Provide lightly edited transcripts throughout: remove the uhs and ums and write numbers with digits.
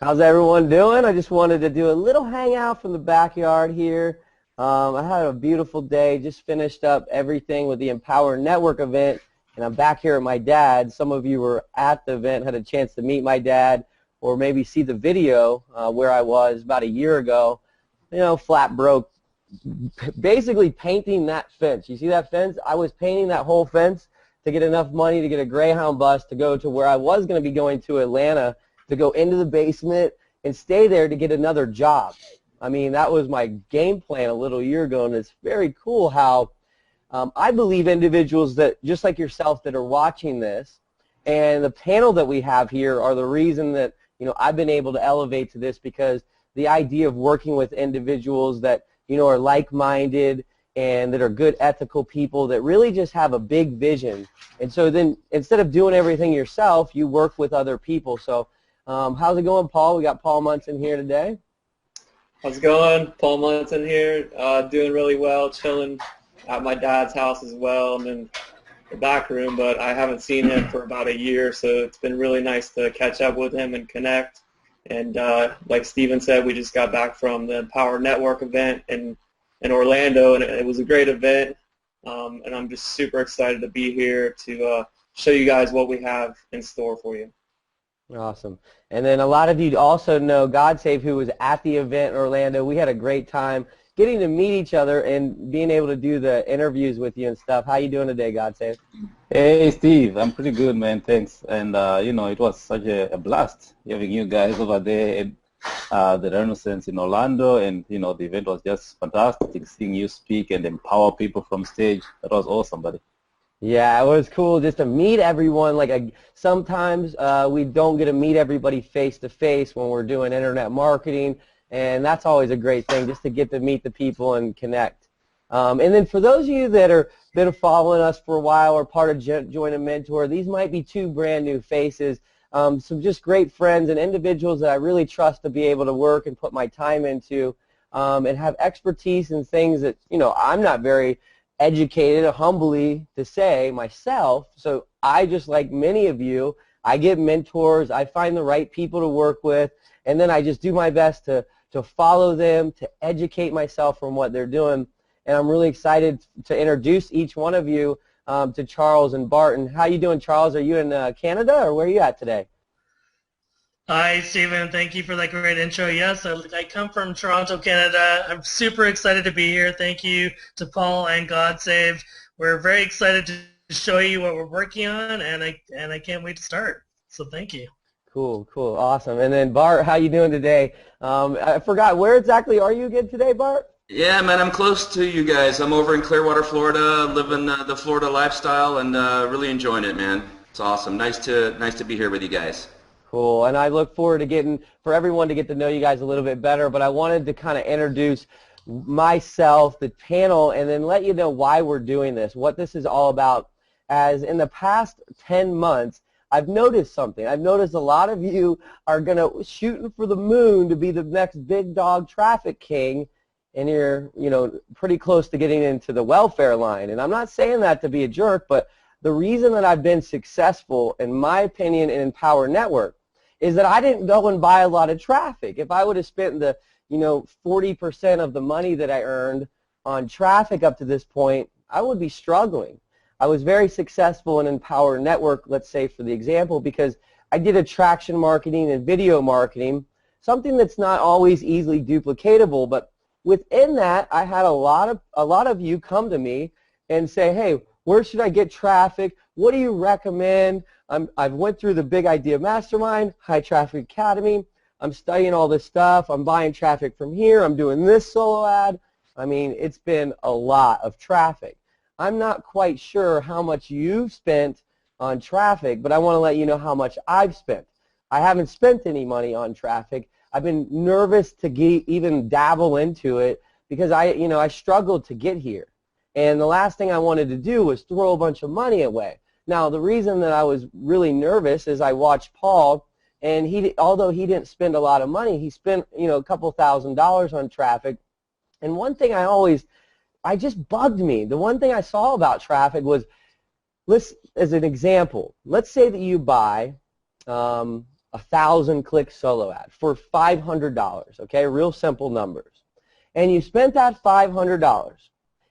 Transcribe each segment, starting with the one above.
How's everyone doing? I just wanted to do a little hangout from the backyard here. I had a beautiful day, just finished up everything with the Empower Network event, and I'm back here at my dad's. Some of you were at the event, had a chance to meet my dad, or maybe see the video where I was about a year ago. You know, flat broke, basically painting that fence. You see that fence? I was painting that whole fence to get enough money to get a Greyhound bus to go to where I was going to be going to Atlanta, to go into the basement and stay there to get another job. I mean, that was my game plan a little year ago, and it's very cool how I believe individuals that, just like yourself, that are watching this, and the panel that we have here are the reason that, you know, I've been able to elevate to this, because the idea of working with individuals that, you know, are like-minded and that are good ethical people that really just have a big vision. And so then instead of doing everything yourself, you work with other people. So how's it going, Paul? We got Paul Munson here today. How's it going? Paul Munson here, doing really well, chilling at my dad's house as well. I'm in the back room, but I haven't seen him for about a year, so it's been really nice to catch up with him and connect. And like Steven said, we just got back from the Empower Network event in Orlando, and it was a great event. And I'm just super excited to be here to show you guys what we have in store for you. Awesome. And then a lot of you also know GodSave, who was at the event in Orlando. We had a great time getting to meet each other and being able to do the interviews with you and stuff. How you doing today, GodSave? Hey, Steve. I'm pretty good, man. Thanks. And, you know, it was such a blast having you guys over there at the Renaissance in Orlando. And, you know, the event was just fantastic, seeing you speak and empower people from stage. That was awesome, buddy. Yeah, it was cool just to meet everyone. Like sometimes we don't get to meet everybody face to face when we're doing internet marketing, and that's always a great thing, just to get to meet the people and connect. And then for those of you that are been following us for a while or part of Join a Mentor, these might be two brand new faces, some just great friends and individuals that I really trust to be able to work and put my time into, and have expertise in things that, you know, I'm not very educated, humbly to say, myself. So I, just like many of you, I get mentors, I find the right people to work with, and then I just do my best to follow them, to educate myself from what they're doing. And I'm really excited to introduce each one of you to Charles and Barton. How you doing, Charles? Are you in Canada, or where are you at today? Hi, Stephen. Thank you for that great intro. Yes, I come from Toronto, Canada. I'm super excited to be here. Thank you to Paul and GodSave. We're very excited to show you what we're working on, and I can't wait to start. So thank you. Cool, cool, awesome. And then Bart, how you doing today? I forgot, where exactly are you again today, Bart? Yeah, man, I'm close to you guys. I'm over in Clearwater, Florida, living the Florida lifestyle, and really enjoying it, man. It's awesome. Nice to be here with you guys. Cool, and I look forward to for everyone to get to know you guys a little bit better, but I wanted to kind of introduce myself, the panel, and then let you know why we're doing this, what this is all about. As in the past 10 months, I've noticed something. I've noticed a lot of you are shooting for the moon to be the next big dog traffic king, and you're, you know, pretty close to getting into the welfare line. And I'm not saying that to be a jerk, but the reason that I've been successful, in my opinion, in Empower Network is that I didn't go and buy a lot of traffic. If I would have spent the, you know, 40% of the money that I earned on traffic up to this point, I would be struggling. I was very successful in Empower Network, let's say for the example, because I did attraction marketing and video marketing, something that's not always easily duplicatable, but within that, I had a lot of you come to me and say, hey, where should I get traffic? What do you recommend? I've went through the Big Idea Mastermind, High Traffic Academy. I'm studying all this stuff. I'm buying traffic from here. I'm doing this solo ad. I mean, it's been a lot of traffic. I'm not quite sure how much you've spent on traffic, but I want to let you know how much I've spent. I haven't spent any money on traffic. I've been nervous to even dabble into it because I struggled to get here. And the last thing I wanted to do was throw a bunch of money away. Now, the reason that I was really nervous is I watched Paul, and although he didn't spend a lot of money, he spent, you know, a couple $1,000s on traffic. And one thing I just bugged me. The one thing I saw about traffic was, as an example, let's say that you buy 1,000 click solo ad for $500, okay, real simple numbers. And you spent that $500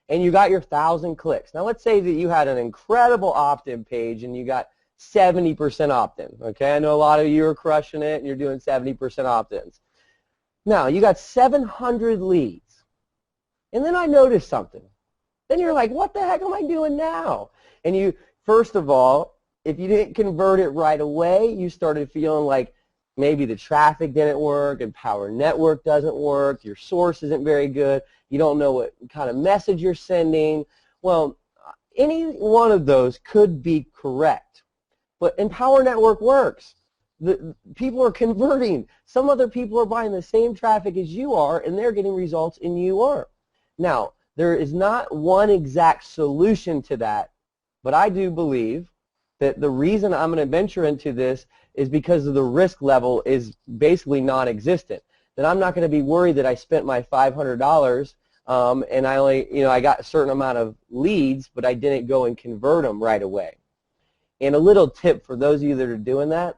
and you got your 1,000 clicks. Now let's say that you had an incredible opt-in page and you got 70% opt-in, okay? I know a lot of you are crushing it and you're doing 70% opt-ins. Now, you got 700 leads. And then I noticed something. Then you're like, what the heck am I doing now? And you, first of all, if you didn't convert it right away, you started feeling like maybe the traffic didn't work, Empower Network doesn't work, your source isn't very good, you don't know what kind of message you're sending. Well, any one of those could be correct. But Empower Network works. People are converting. Some other people are buying the same traffic as you are, and they're getting results and you aren't. Now, there is not one exact solution to that, but I do believe that the reason I'm going to venture into this is because of the risk level is basically non-existent. That I'm not going to be worried that I spent my $500 and I only, I got a certain amount of leads, but I didn't go and convert them right away. And a little tip for those of you that are doing that,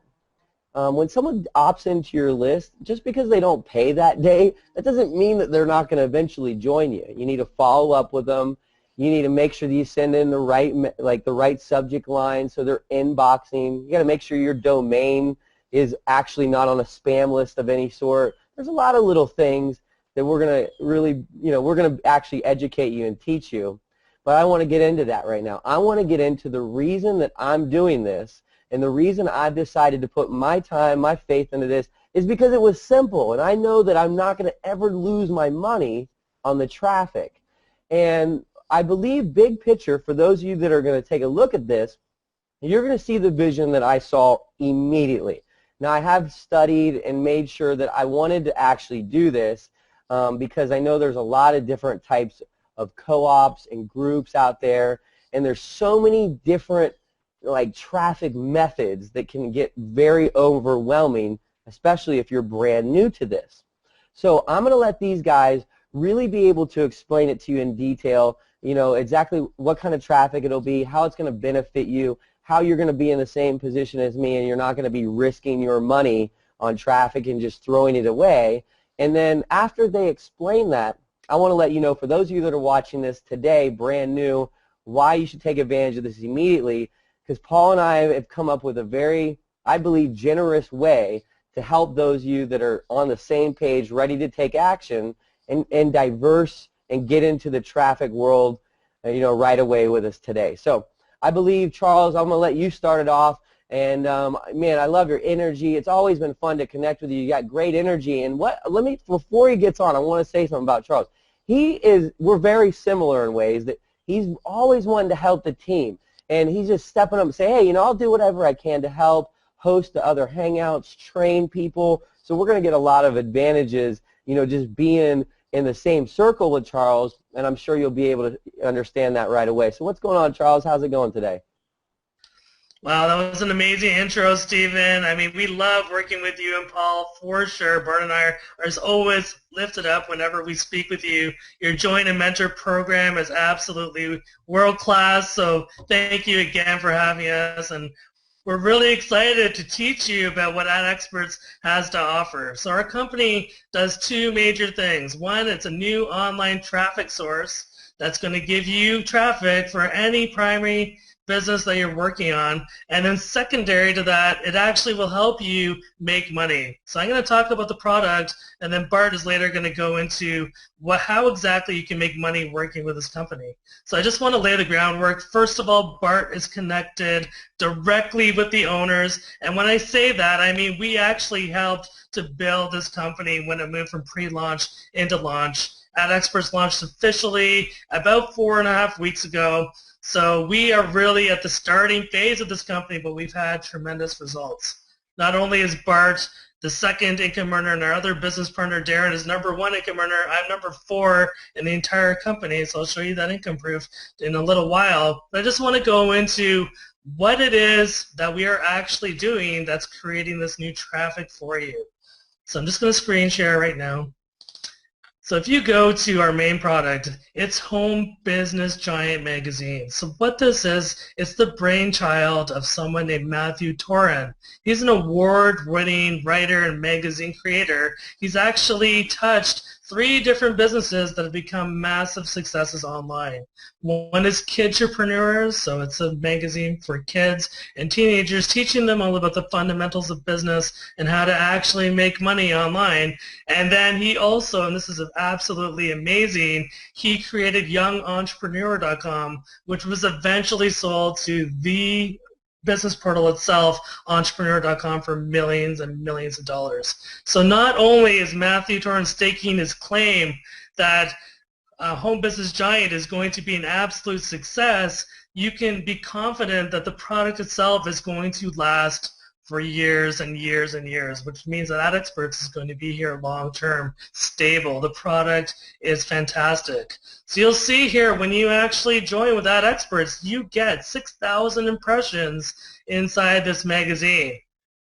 when someone opts into your list, just because they don't pay that day, that doesn't mean that they're not going to eventually join you. You need to follow up with them. You need to make sure that you send in the right subject line so they're inboxing. You got to make sure your domain is actually not on a spam list of any sort. There's a lot of little things that we're going to really, we're going to actually educate you and teach you. But I want to get into that right now. I want to get into the reason that I'm doing this, and the reason I've decided to put my time, my faith into this is because it was simple, and I know that I'm not going to ever lose my money on the traffic. And I believe big picture, for those of you that are going to take a look at this, you're going to see the vision that I saw immediately. Now, I have studied and made sure that I wanted to actually do this because I know there's a lot of different types of co-ops and groups out there, and there's so many different traffic methods that can get very overwhelming, especially if you're brand new to this. So I'm going to let these guys really be able to explain it to you in detail, exactly what kind of traffic it'll be, how it's going to benefit you, how you're going to be in the same position as me and you're not going to be risking your money on traffic and just throwing it away. And then after they explain that, I want to let you know, for those of you that are watching this today, brand new, why you should take advantage of this immediately, because Paul and I have come up with a very, I believe, generous way to help those of you that are on the same page, ready to take action and diverse and get into the traffic world, right away with us today. So I believe, Charles, I'm going to let you start it off. And man, I love your energy. It's always been fun to connect with you. You got great energy. And before he gets on, I want to say something about Charles. We're very similar in ways that he's always wanting to help the team. And he's just stepping up and saying, hey, I'll do whatever I can to help, host the other hangouts, train people. So we're going to get a lot of advantages, just being in the same circle with Charles, and I'm sure you'll be able to understand that right away. So what's going on, Charles? How's it going today? Wow, that was an amazing intro, Stephen. I mean, we love working with you and Paul for sure. Bart and I are as always lifted up whenever we speak with you. Your Join and Mentor program is absolutely world-class, so thank you again for having us. And we're really excited to teach you about what AdExperts has to offer. So our company does two major things. One, it's a new online traffic source that's going to give you traffic for any primary business that you're working on, and then secondary to that, it actually will help you make money. So I'm going to talk about the product, and then Bart is later going to go into how exactly you can make money working with this company. So I just want to lay the groundwork. First of all, Bart is connected directly with the owners, and when I say that, I mean we actually helped to build this company when it moved from pre-launch into launch. AdExperts launched officially about 4.5 weeks ago. So we are really at the starting phase of this company, but we've had tremendous results. Not only is Bart the second income earner and our other business partner, Darren, is number 1 income earner, I'm number 4 in the entire company, so I'll show you that income proof in a little while. But I just want to go into what it is that we are actually doing that's creating this new traffic for you. So I'm just going to screen share right now. So if you go to our main product, it's Home Business Giant Magazine. So what this is, it's the brainchild of someone named Matthew Toran. He's an award-winning writer and magazine creator. He's actually touched 3 different businesses that have become massive successes online. One is Kidtrepreneurs, so it's a magazine for kids and teenagers, teaching them all about the fundamentals of business and how to actually make money online. And then he also, and this is absolutely amazing, he created YoungEntrepreneur.com, which was eventually sold to the business portal itself, entrepreneur.com, for millions and millions of dollars. So not only is Matthew Toran staking his claim that Home Business Giant is going to be an absolute success, you can be confident that the product itself is going to last for years and years and years, which means that AdExperts is going to be here long-term, stable. The product is fantastic. So you'll see here, when you actually join with AdExperts, you get 6,000 impressions inside this magazine.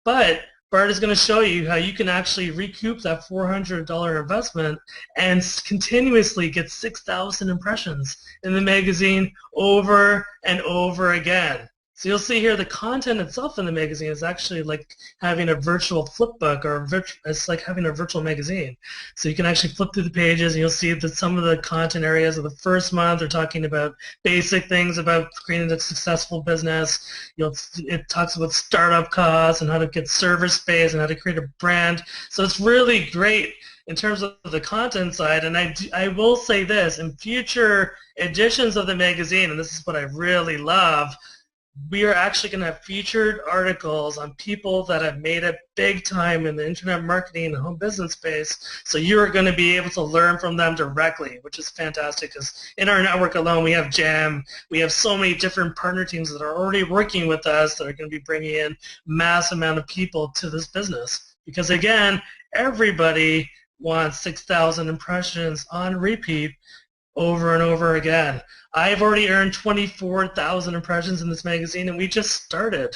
But Bart is going to show you how you can actually recoup that $400 investment and continuously get 6,000 impressions in the magazine over and over again. So you'll see here the content itself in the magazine is actually like having a virtual flip book, or it's like having a virtual magazine. So you can actually flip through the pages and you'll see that some of the content areas of the first month are talking about basic things about creating a successful business. It talks about startup costs and how to get server space and how to create a brand. So it's really great in terms of the content side. And I will say this, in future editions of the magazine, and this is what I really love, we are actually going to have featured articles on people that have made it big time in the internet marketing and home business space. So you are going to be able to learn from them directly, which is fantastic, because in our network alone we have Jam, we have so many different partner teams that are already working with us that are going to be bringing in mass amount of people to this business. Because again, everybody wants 6,000 impressions on repeat over and over again. I've already earned 24,000 impressions in this magazine, and we just started.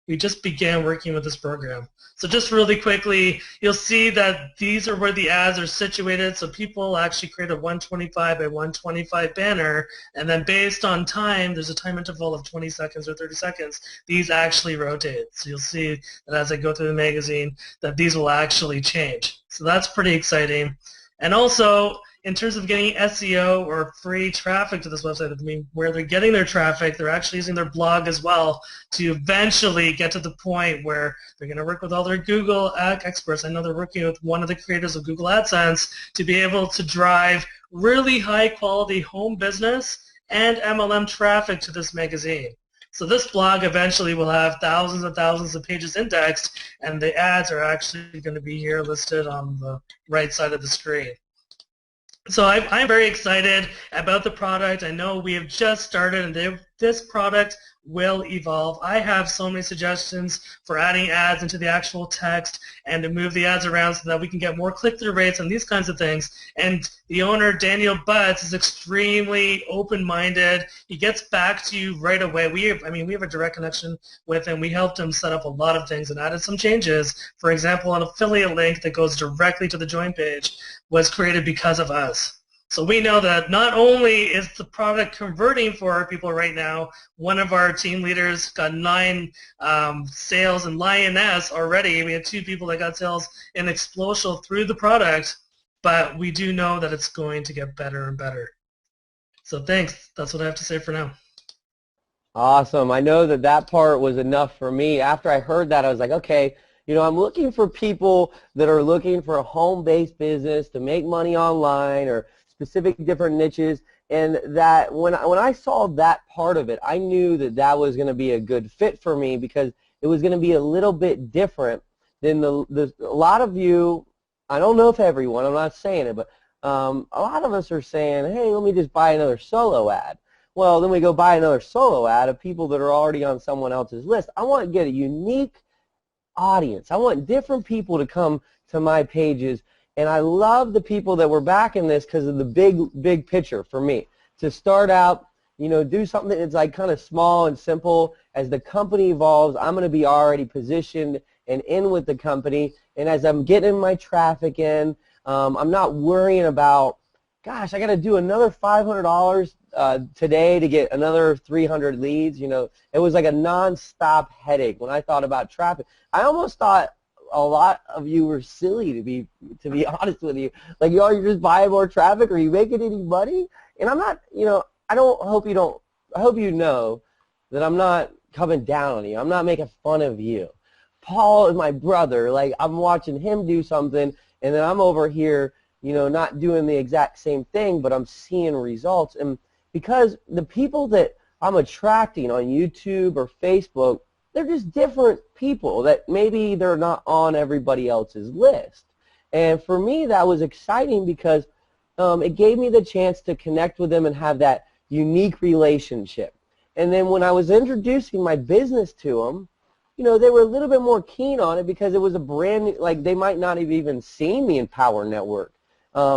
We just began working with this program. So just really quickly, you'll see that these are where the ads are situated. So people actually create a 125 by 125 banner, and then based on time, there's a time interval of 20 seconds or 30 seconds, these actually rotate. So you'll see that as I go through the magazine, that these will actually change. So that's pretty exciting. And also, in terms of getting SEO or free traffic to this website, I mean, where they're getting their traffic, they're actually using their blog as well to eventually get to the point where they're going to work with all their Google experts. I know they're working with one of the creators of Google AdSense to be able to drive really high-quality home business and MLM traffic to this magazine. So this blog eventually will have thousands and thousands of pages indexed, and the ads are actually going to be here listed on the right side of the screen. So I'm very excited about the product. I know we have just started, and this product will evolve. I have so many suggestions for adding ads into the actual text and to move the ads around so that we can get more click-through rates and these kinds of things. And the owner, Daniel Butts, is extremely open-minded. He gets back to you right away. We have a direct connection with him. We helped him set up a lot of things and added some changes. For example, an affiliate link that goes directly to the join page was created because of us. So we know that not only is the product converting for our people right now, one of our team leaders got 9 sales in Lioness already. We had 2 people that got sales in Explosial through the product, but we do know that it's going to get better and better. So thanks. That's what I have to say for now. Awesome. I know that part was enough for me. After I heard that, I was like, okay, you know, I'm looking for people that are looking for a home-based business to make money online or specific different niches, and that when I saw that part of it, I knew that was going to be a good fit for me because it was going to be a little bit different than a lot of you. I don't know if everyone, I'm not saying it, but a lot of us are saying, hey, let me just buy another solo ad. Well, then we go buy another solo ad of people that are already on someone else's list. I want to get a unique audience. I want different people to come to my pages. And I love the people that were backing this because of the big picture for me. To start out, you know, do something that's like kind of small and simple. As the company evolves, I'm going to be already positioned and in with the company. And as I'm getting my traffic in, I'm not worrying about, gosh, I got to do another $500 today to get another 300 leads. You know, it was like a nonstop headache when I thought about traffic. I almost thought a lot of you were silly, to be honest with you. Like, y'all, you're just buying more traffic. Are you making any money? And I'm not, you know, I hope you know that I'm not coming down on you. I'm not making fun of you. Paul is my brother. Like, I'm watching him do something, and then I'm over here, you know, not doing the exact same thing, but I'm seeing results. And because the people that I'm attracting on YouTube or Facebook, they're just different people that maybe they're not on everybody else's list. And for me, that was exciting because it gave me the chance to connect with them and have that unique relationship. And then when I was introducing my business to them, you know, they were a little bit more keen on it because it was a brand new, like, they might not have even seen the Empower Network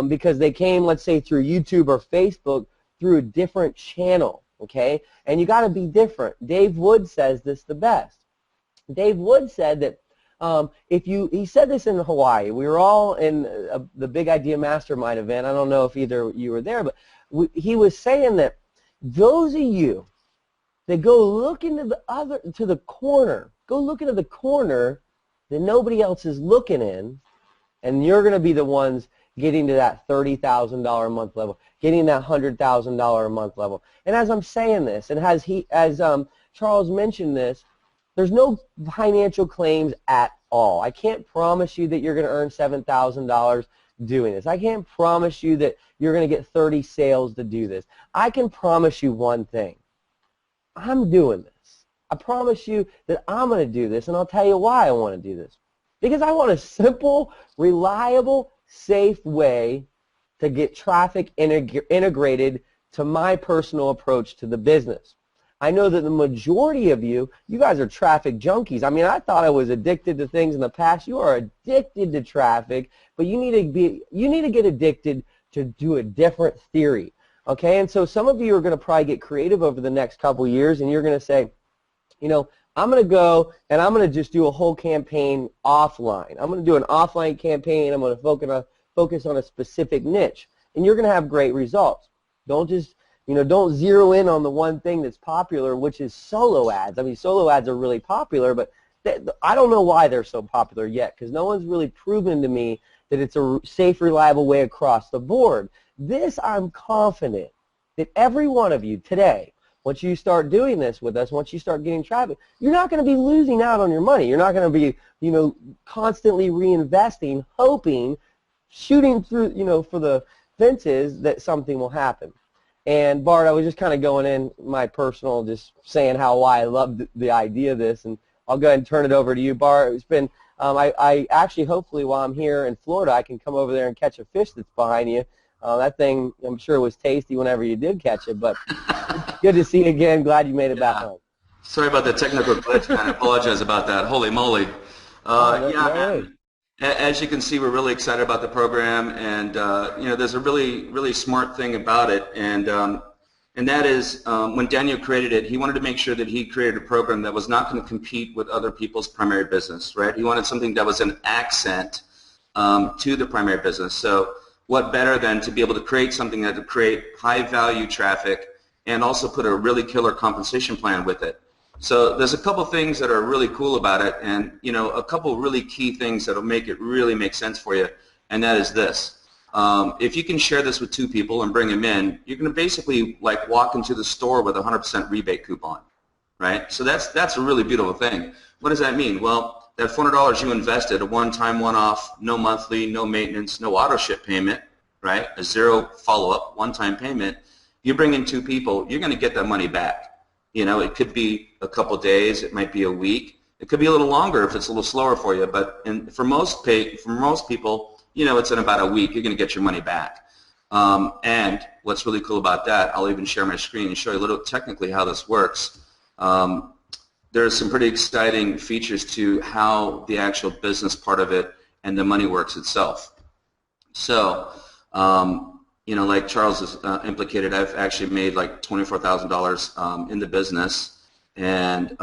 because they came, let's say, through YouTube or Facebook through a different channel, okay? And you got to be different. Dave Wood says this the best. Dave Wood said that he said this in Hawaii. We were all in the Big Idea Mastermind event. I don't know if either you were there, but he was saying that those of you that go look into the corner, go look into the corner that nobody else is looking in, and you're going to be the ones getting to that $30,000 a month level, getting that $100,000 a month level. And as I'm saying this, and as Charles mentioned this, there's no financial claims at all. I can't promise you that you're going to earn $7,000 doing this. I can't promise you that you're going to get 30 sales to do this. I can promise you one thing. I'm doing this. I promise you that I'm going to do this, and I'll tell you why I want to do this. Because I want a simple, reliable, safe way to get traffic integrated to my personal approach to the business. I know that the majority of you guys are traffic junkies. I mean, I thought I was addicted to things in the past. You are addicted to traffic, but you need to get addicted to do a different theory. Okay, and so some of you are going to probably get creative over the next couple years, and you're going to say, you know, I'm going to go and I'm going to just do a whole campaign offline. I'm going to do an offline campaign. I'm going to focus on a specific niche, and you're going to have great results. Don't just, you know, don't zero in on the one thing that's popular, which is solo ads. I mean, solo ads are really popular, but I don't know why they're so popular yet, because no one's really proven to me that it's a safe, reliable way across the board. This, I'm confident that every one of you today, once you start doing this with us, once you start getting traffic, you're not going to be losing out on your money. You're not going to be, you know, constantly reinvesting, hoping, shooting through, you know, for the fences that something will happen. And Bart, I was just kind of going in my personal, just saying why I love the idea of this, and I'll go ahead and turn it over to you, Bart. It's been, I actually, hopefully, while I'm here in Florida, I can come over there and catch a fish that's behind you. That thing, I'm sure, was tasty whenever you did catch it, but good to see you again. Glad you made it back home. Sorry about the technical glitch, man. I apologize about that. Holy moly. Man. As you can see, we're really excited about the program, and you know, there's a really smart thing about it, and that is when Daniel created it, he wanted to make sure that he created a program that was not going to compete with other people's primary business, right? He wanted something that was an accent to the primary business. So what better than to be able to create something that would create high-value traffic and also put a really killer compensation plan with it. So there's a couple things that are really cool about it, and you know, a couple really key things that will make it really make sense for you, and that is this. If you can share this with 2 people and bring them in, you're going to basically like walk into the store with a 100% rebate coupon, right? So that's a really beautiful thing. What does that mean? Well, that $400 you invested, a one-time, one-off, no monthly, no maintenance, no auto ship payment, right? A 0 follow-up, one-time payment. You bring in 2 people, you're going to get that money back. You know, it could be a couple days, it might be a week, it could be a little longer if it's a little slower for you. But for most people, you know, it's in about a week. You're going to get your money back. And what's really cool about that, I'll even share my screen and show you a little technically how this works. There's some pretty exciting features to how the actual business part of it and the money works itself. So, you know, like Charles has implicated, I've actually made like $24,000 in the business, and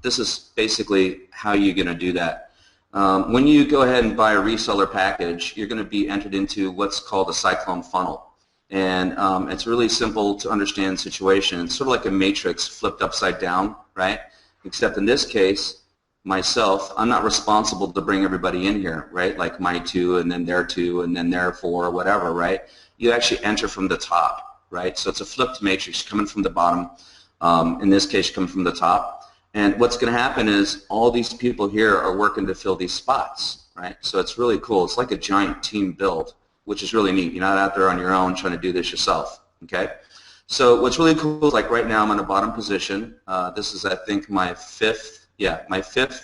this is basically how you're going to do that. When you go ahead and buy a reseller package, you're going to be entered into what's called a cyclone funnel. And it's a really simple to understand situation. It's sort of like a matrix flipped upside down, right? Except in this case, myself, I'm not responsible to bring everybody in here, right? Like my two, and then their two, and then their four, whatever, right? You actually enter from the top, right? So it's a flipped matrix coming from the bottom. In this case, coming from the top. And what's going to happen is all these people here are working to fill these spots, right? So it's really cool. It's like a giant team build, which is really neat. You're not out there on your own trying to do this yourself, okay? So what's really cool is, like right now I'm in the bottom position. This is, I think, my fifth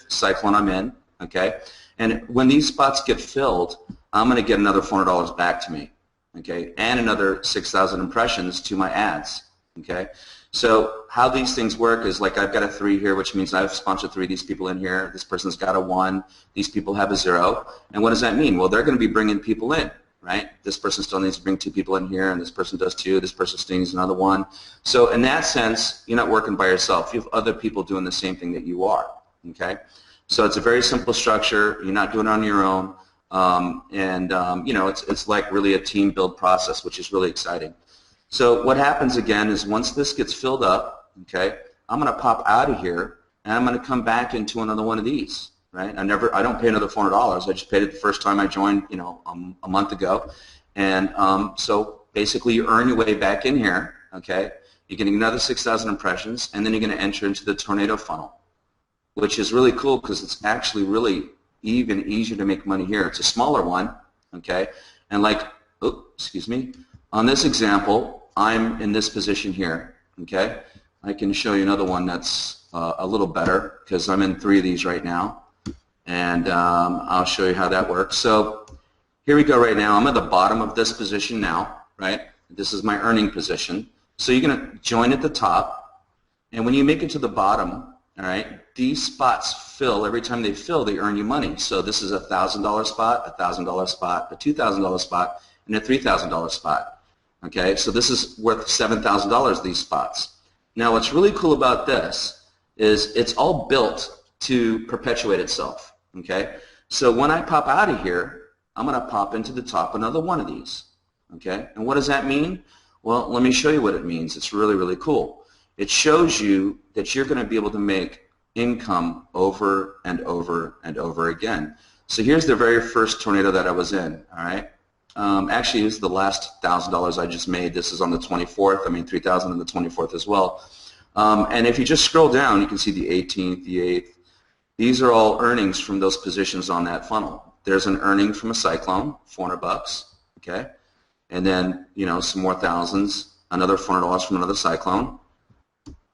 cyclone I'm in, okay? And when these spots get filled, I'm going to get another $400 back to me, okay? And another 6,000 impressions to my ads, okay? So how these things work is, like, I've got a 3 here, which means I've sponsored 3 of these people in here. This person's got a 1. These people have a 0. And what does that mean? Well, they're going to be bringing people in, right? This person still needs to bring 2 people in here, and this person does 2. This person still needs another 1. So in that sense, you're not working by yourself. You have other people doing the same thing that you are, okay? So it's a very simple structure. You're not doing it on your own. You know, it's like really a team build process, which is really exciting. So what happens again is, once this gets filled up, okay, I'm going to pop out of here, and I'm going to come back into another one of these, right? I don't pay another $400. I just paid it the first time I joined, you know, a month ago. And so basically you earn your way back in here, okay? You're getting another 6,000 impressions, and then you're going to enter into the tornado funnel, which is really cool because it's actually really even easier to make money here. It's a smaller one, okay? And like, on this example, I'm in this position here, okay? I can show you another one that's a little better, because I'm in 3 of these right now, and I'll show you how that works. So here we go right now. I'm at the bottom of this position now, right? This is my earning position. So you're going to join at the top, and when you make it to the bottom, all right, these spots fill. Every time they fill, they earn you money. So this is a $1,000 spot, a $1,000 spot, a $2,000 spot, and a $3,000 spot. Okay, so this is worth $7,000, these spots. Now what's really cool about this is it's all built to perpetuate itself. Okay, so when I pop out of here, I'm going to pop into the top another one of these. Okay, and what does that mean? Well, let me show you what it means. It's really, really cool. It shows you that you're going to be able to make income over and over and over again. So here's the very first tornado that I was in, all right? Actually, this is the last $1,000 I just made. This is on the 24th. I mean, 3,000 on the 24th as well. And if you just scroll down, you can see the 18th, the 8th. These are all earnings from those positions on that funnel. There's an earning from a cyclone, $400, okay? And then, you know, some more thousands, another $400 from another cyclone,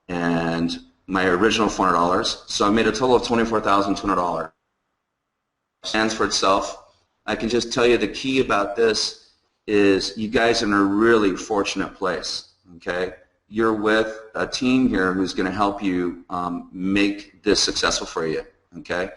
and my original $400. So I made a total of $24,200. Stands for itself. I can just tell you the key about this is you guys are in a really fortunate place, okay? You're with a team here who's going to help you make this successful for you, okay?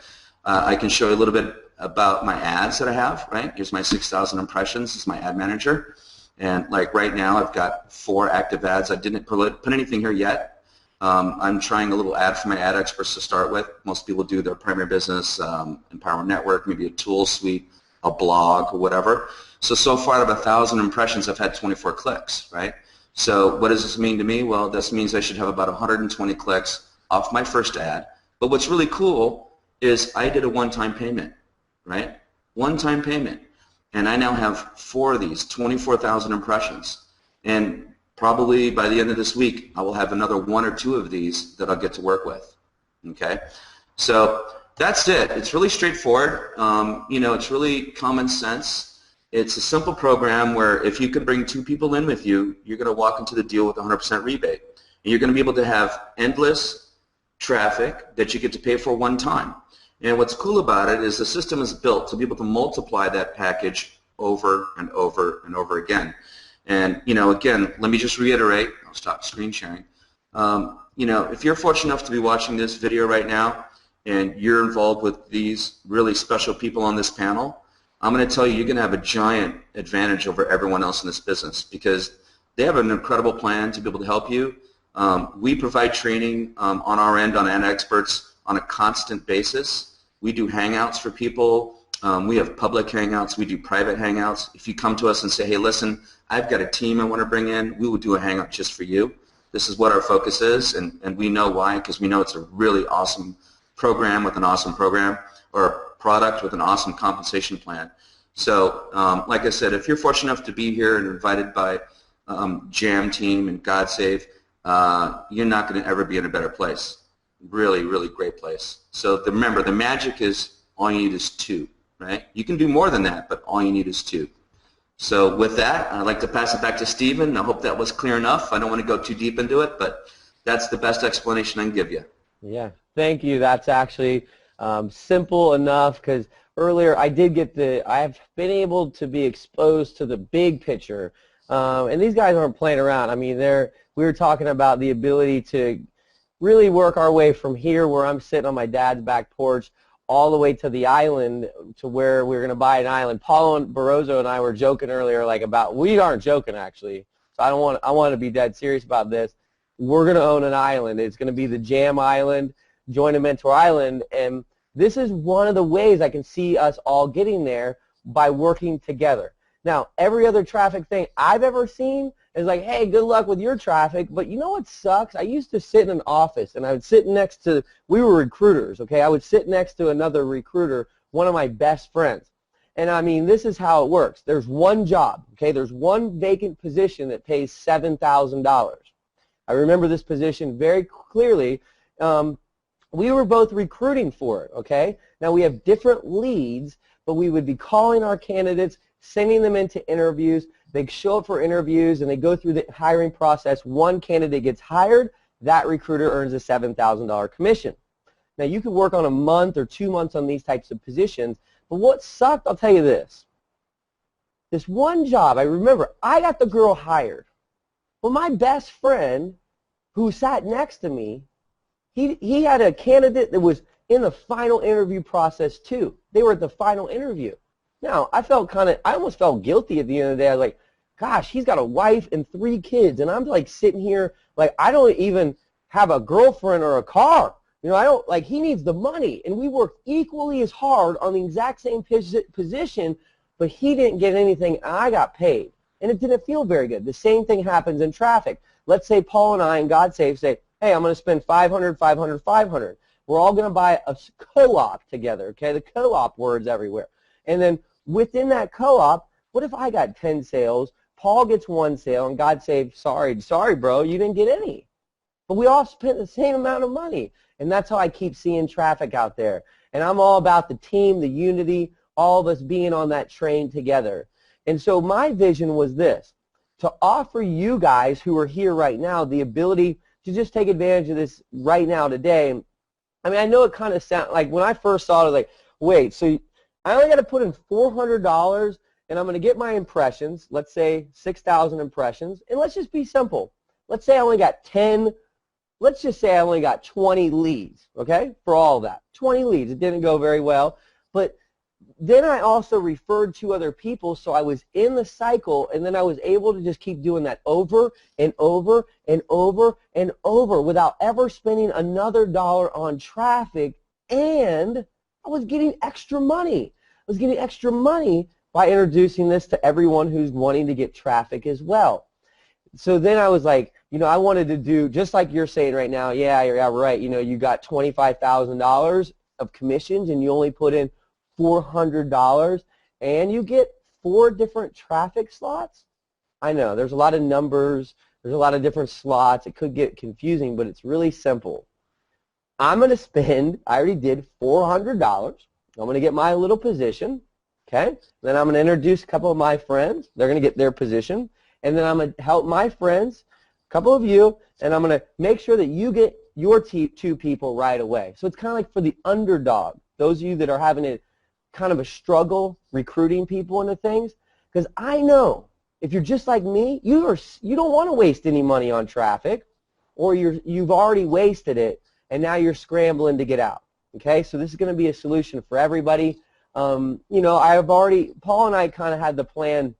I can show you a little bit about my ads that I have, right? Here's my 6,000 impressions. This is my ad manager. And like right now, I've got 4 active ads. I didn't put anything here yet. I'm trying a little ad for my AdExperts to start with. Most people do their primary business, empowerment network, maybe a tool suite, a blog, or whatever. So far out of 1,000 impressions, I've had 24 clicks, right? So what does this mean to me? Well, this means I should have about 120 clicks off my first ad. But what's really cool is I did a one-time payment, right? One-time payment. And I now have 4 of these, 24,000 impressions. And probably by the end of this week, I will have another 1 or 2 of these that I'll get to work with, okay? So that's it. It's really straightforward. You know, it's really common sense. It's a simple program where if you can bring 2 people in with you, you're going to walk into the deal with 100% rebate. And you're going to be able to have endless traffic that you get to pay for one time. And what's cool about it is the system is built to be able to multiply that package over and over and over again. And, you know, again, let me just reiterate. I'll stop screen sharing. You know, if you're fortunate enough to be watching this video right now, and you're involved with these really special people on this panel, I'm going to tell you, you're going to have a giant advantage over everyone else in this business because they have an incredible plan to be able to help you. We provide training on our end on AdExperts on a constant basis. We do hangouts for people. We have public hangouts. We do private hangouts. If you come to us and say, hey, listen, I've got a team I want to bring in, we will do a hangout just for you. This is what our focus is, and we know why, because we know it's a really awesome program with an awesome program, or a product with an awesome compensation plan. So, like I said, if you're fortunate enough to be here and invited by Jam Team and GodSave, you're not going to ever be in a better place. Really, really great place. So remember, the magic is all you need is 2, right? You can do more than that, but all you need is 2. So with that, I'd like to pass it back to Stephen. I hope that was clear enough. I don't want to go too deep into it, but that's the best explanation I can give you. Yeah, thank you. That's actually simple enough, because earlier I have been able to be exposed to the big picture, and these guys aren't playing around. I mean, we were talking about the ability to really work our way from here, where I'm sitting on my dad's back porch, all the way to the island, to where we're going to buy an island. Paul Barroso and I were joking earlier, we aren't joking actually. So I want to be dead serious about this. We're going to own an island. It's going to be the Jam Island, Join a Mentor Island, and this is one of the ways I can see us all getting there, by working together. Now, every other traffic thing I've ever seen is like, hey, good luck with your traffic, but you know what sucks? I used to sit in an office, and I would sit next to, we were recruiters, okay? I would sit next to another recruiter, one of my best friends. And I mean, this is how it works. There's one job, okay? There's one vacant position that pays $7,000. I remember this position very clearly. We were both recruiting for it, okay? Now, we have different leads, but we would be calling our candidates, sending them into interviews. They show up for interviews, and they go through the hiring process. One candidate gets hired. That recruiter earns a $7,000 commission. Now, you could work on a month or 2 months on these types of positions, but what sucked, I'll tell you this. This one job, I remember, I got the girl hired. Well, my best friend, who sat next to me, he had a candidate that was in the final interview process too. They were at the final interview. Now, I almost felt guilty at the end of the day. I was like, gosh, he's got a wife and 3 kids, and I'm like sitting here like I don't even have a girlfriend or a car. You know, he needs the money, and we worked equally as hard on the exact same position, but he didn't get anything, and I got paid, and it didn't feel very good. The same thing happens in traffic. Let's say Paul and I and GodSave say, hey, I'm going to spend 500, 500, 500. We're all going to buy a co-op together, okay? The co-op word's everywhere. And then within that co-op, what if I got 10 sales, Paul gets 1 sale, and GodSave, sorry, bro, you didn't get any. But we all spent the same amount of money. And that's how I keep seeing traffic out there. And I'm all about the team, the unity, all of us being on that train together. And so my vision was this, to offer you guys who are here right now the ability to just take advantage of this right now today. I mean, I know it kind of sounds like when I first saw it, I was like, wait, so I only got to put in $400 and I'm going to get my impressions, let's say 6,000 impressions, and let's just be simple. Let's say I only got 10, let's just say I only got 20 leads, okay, for all of that. 20 leads. It didn't go very well, but then I also referred to other people, so I was in the cycle, and then I was able to just keep doing that over and over and over and over without ever spending another dollar on traffic, and I was getting extra money. I was getting extra money by introducing this to everyone who's wanting to get traffic as well. So then I was like, you know, I wanted to do, just like you're saying right now, yeah, right, you know, you got $25,000 of commissions and you only put in $400 and you get 4 different traffic slots. I know there's a lot of numbers, there's a lot of different slots. It could get confusing, but it's really simple. I'm going to spend, I already did $400. I'm going to get my little position, okay? Then I'm going to introduce a couple of my friends. They're going to get their position. And then I'm going to help my friends, a couple of you, and I'm going to make sure that you get your 2 people right away. So it's kind of like for the underdog, those of you that are having a kind of a struggle recruiting people into things, because I know if you're just like me, you don't want to waste any money on traffic, or you've already wasted it, and now you're scrambling to get out. Okay, so this is going to be a solution for everybody. You know, Paul and I kind of had the plan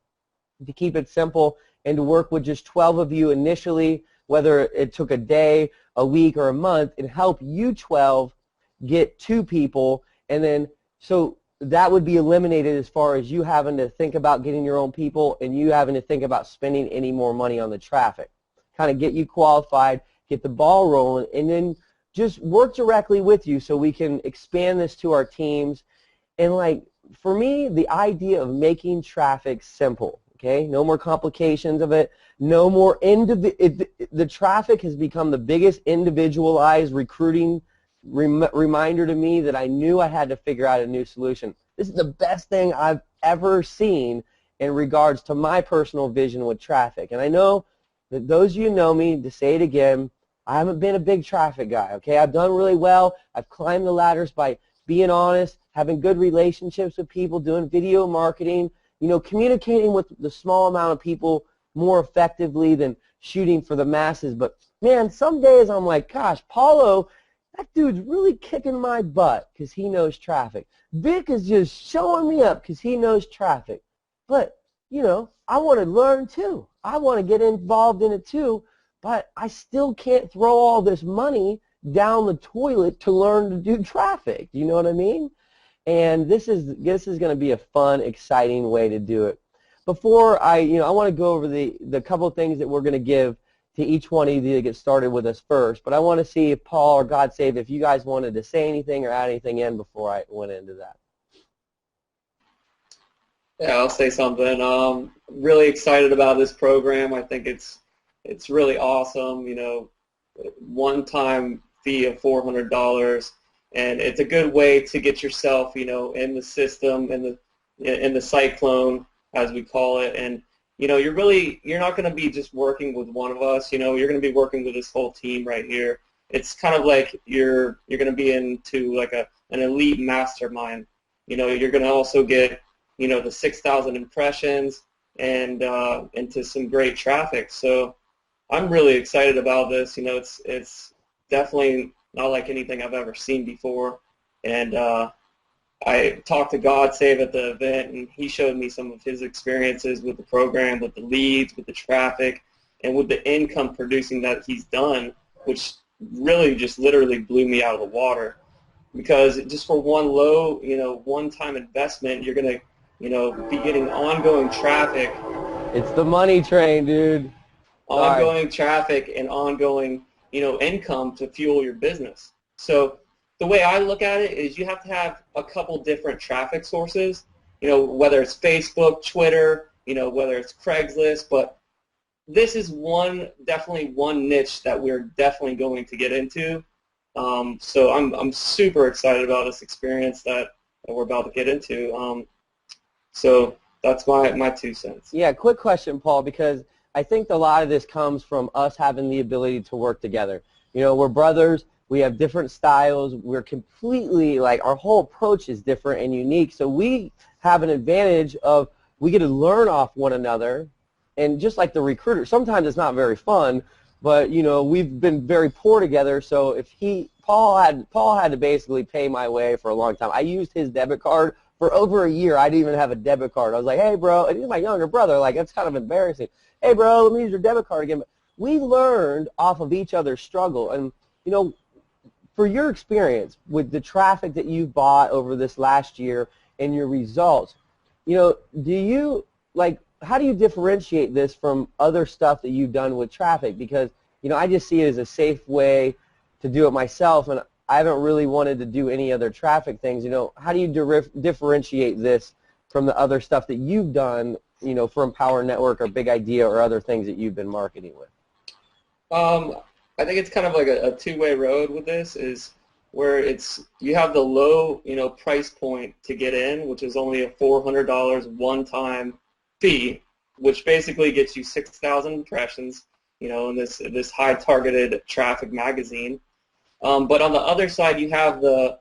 to keep it simple and to work with just 12 of you initially, whether it took a day, a week, or a month, and help you 12 get 2 people And then, so that would be eliminated as far as you having to think about getting your own people and you having to think about spending any more money on the traffic. Kind of get you qualified, get the ball rolling, and then just work directly with you so we can expand this to our teams. And like, for me, the idea of making traffic simple, okay? No more complications of it. No more the traffic has become the biggest individualized recruiting reminder to me that I knew I had to figure out a new solution. This is the best thing I've ever seen in regards to my personal vision with traffic. And I know that those of you who know me, to say it again, I haven't been a big traffic guy, okay? I've done really well. I've climbed the ladders by being honest, having good relationships with people, doing video marketing, you know, communicating with the small amount of people more effectively than shooting for the masses. But, man, some days I'm like, gosh, Paulo, that dude's really kicking my butt because he knows traffic. Vic is just showing me up because he knows traffic. But, you know, I want to learn too. I want to get involved in it too, but I still can't throw all this money down the toilet to learn to do traffic. You know what I mean? And this is going to be a fun, exciting way to do it. Before I want to go over the couple of things that we're going to give to each one of you to get started with us first, but I want to see if Paul or God Save, if you guys wanted to say anything or add anything in before I went into that. Yeah, I'll say something. Really excited about this program. I think it's really awesome. You know, one-time fee of $400, and it's a good way to get yourself, you know, in the system, in the cyclone, as we call it. And you know, you're not going to be just working with one of us. You know, you're going to be working with this whole team right here. It's kind of like you're going to be into like an elite mastermind. You know, you're going to also get, you know, the 6,000 impressions and into some great traffic. So I'm really excited about this. You know, it's definitely not like anything I've ever seen before. And I talked to God Save at the event, and he showed me some of his experiences with the program, with the leads, with the traffic, and with the income producing that he's done, which really just literally blew me out of the water. Because just for one-time investment, you're going to, you know, be getting ongoing traffic. It's the money train, dude. Ongoing traffic and ongoing, you know, income to fuel your business. So the way I look at it is you have to have a couple different traffic sources, you know, whether it's Facebook, Twitter, you know, whether it's Craigslist, but this is definitely one niche that we're definitely going to get into. So I'm super excited about this experience that we're about to get into. So that's my 2 cents. Yeah, quick question, Paul, because I think a lot of this comes from us having the ability to work together. You know, we're brothers. We have different styles. We're completely, like, our whole approach is different and unique. So we have an advantage of we get to learn off one another. And just like the recruiter, sometimes it's not very fun, but, you know, we've been very poor together. So if Paul had to basically pay my way for a long time. I used his debit card for over a year. I didn't even have a debit card. I was like, hey, bro, and he's my younger brother. Like, that's kind of embarrassing. Hey, bro, let me use your debit card again. But we learned off of each other's struggle. And, you know, for your experience with the traffic that you've bought over this last year and your results, you know, how do you differentiate this from other stuff that you've done with traffic? Because, you know, I just see it as a safe way to do it myself, and I haven't really wanted to do any other traffic things. You know, how do you differentiate this from the other stuff that you've done, you know, for Empower Network or Big Idea or other things that you've been marketing with? I think it's kind of like a two-way road with this, is where you have the low, you know, price point to get in, which is only a $400 one-time fee, which basically gets you 6,000 impressions, you know, in this high targeted traffic magazine. But on the other side, you have the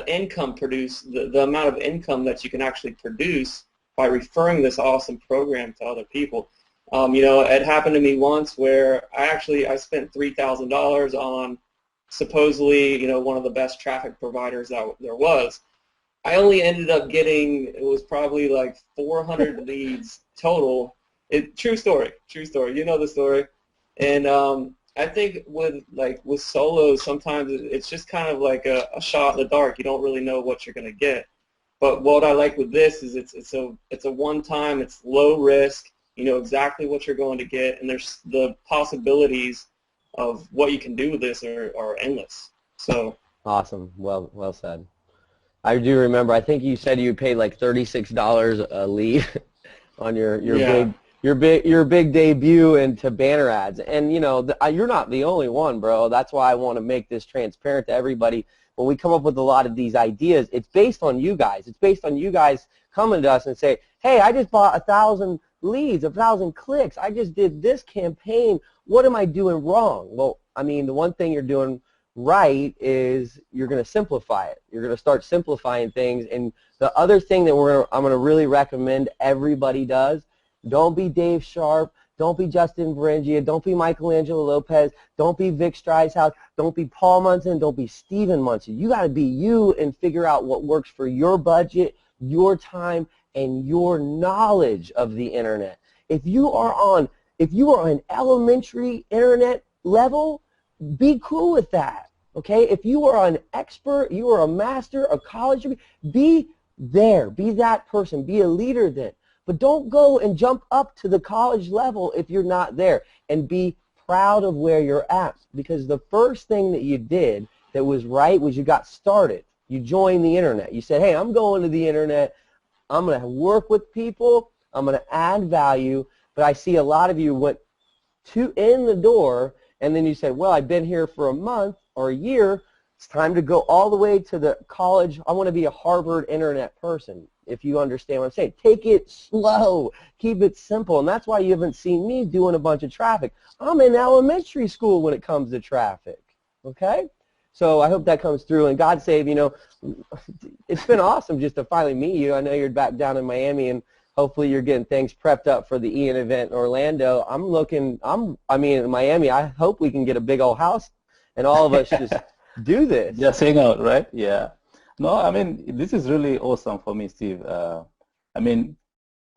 income the amount of income that you can actually produce by referring this awesome program to other people. You know, it happened to me once where I spent $3,000 on supposedly, you know, one of the best traffic providers that there was. I only ended up getting, it was probably like 400 leads total. True story. You know the story. And I think with solos, sometimes it's just kind of like a shot in the dark. You don't really know what you're going to get. But what I like with this is it's a one-time, it's low risk. You know exactly what you're going to get, and there's the possibilities of what you can do with this are endless. So Awesome. Well said. I do remember. I think you said you paid like $36 a lead on your yeah, big debut into banner ads. And you know, you're not the only one, bro. That's why I want to make this transparent to everybody. When we come up with a lot of these ideas, it's based on you guys. It's based on you guys coming to us and say, hey, I just bought 1,000 leads, 1,000 clicks. I just did this campaign. What am I doing wrong? Well, I mean, the one thing you're doing right is you're going to simplify it. You're going to start simplifying things. And the other thing that I'm going to really recommend everybody does, don't be Dave Sharp, don't be Justin Varengia, don't be Michelangelo Lopez, don't be Vic Stricehouse, don't be Paul Munson, don't be Steven Munson. You got to be you and figure out what works for your budget, your time, and your knowledge of the internet. If you are on elementary internet level, be cool with that, okay? If you are an expert, you are a master, a college degree, be there, be that person, be a leader then. But don't go and jump up to the college level if you're not there, and be proud of where you're at, because the first thing that you did that was right was you got started. You joined the internet. You said, hey, I'm going to the internet. I'm going to work with people. I'm going to add value. But I see a lot of you went in the door, and then you said, well, I've been here for a month or a year. It's time to go all the way to the college. I want to be a Harvard internet person, if you understand what I'm saying. Take it slow. Keep it simple. And that's why you haven't seen me doing a bunch of traffic. I'm in elementary school when it comes to traffic. Okay? So I hope that comes through. And God save, you know, it's been awesome just to finally meet you. I know you're back down in Miami, and hopefully you're getting things prepped up for the Ian event in Orlando. I mean, in Miami, I hope we can get a big old house and all of us just do this. Just hang out, right? Yeah. No, I mean, this is really awesome for me, Steve. I mean,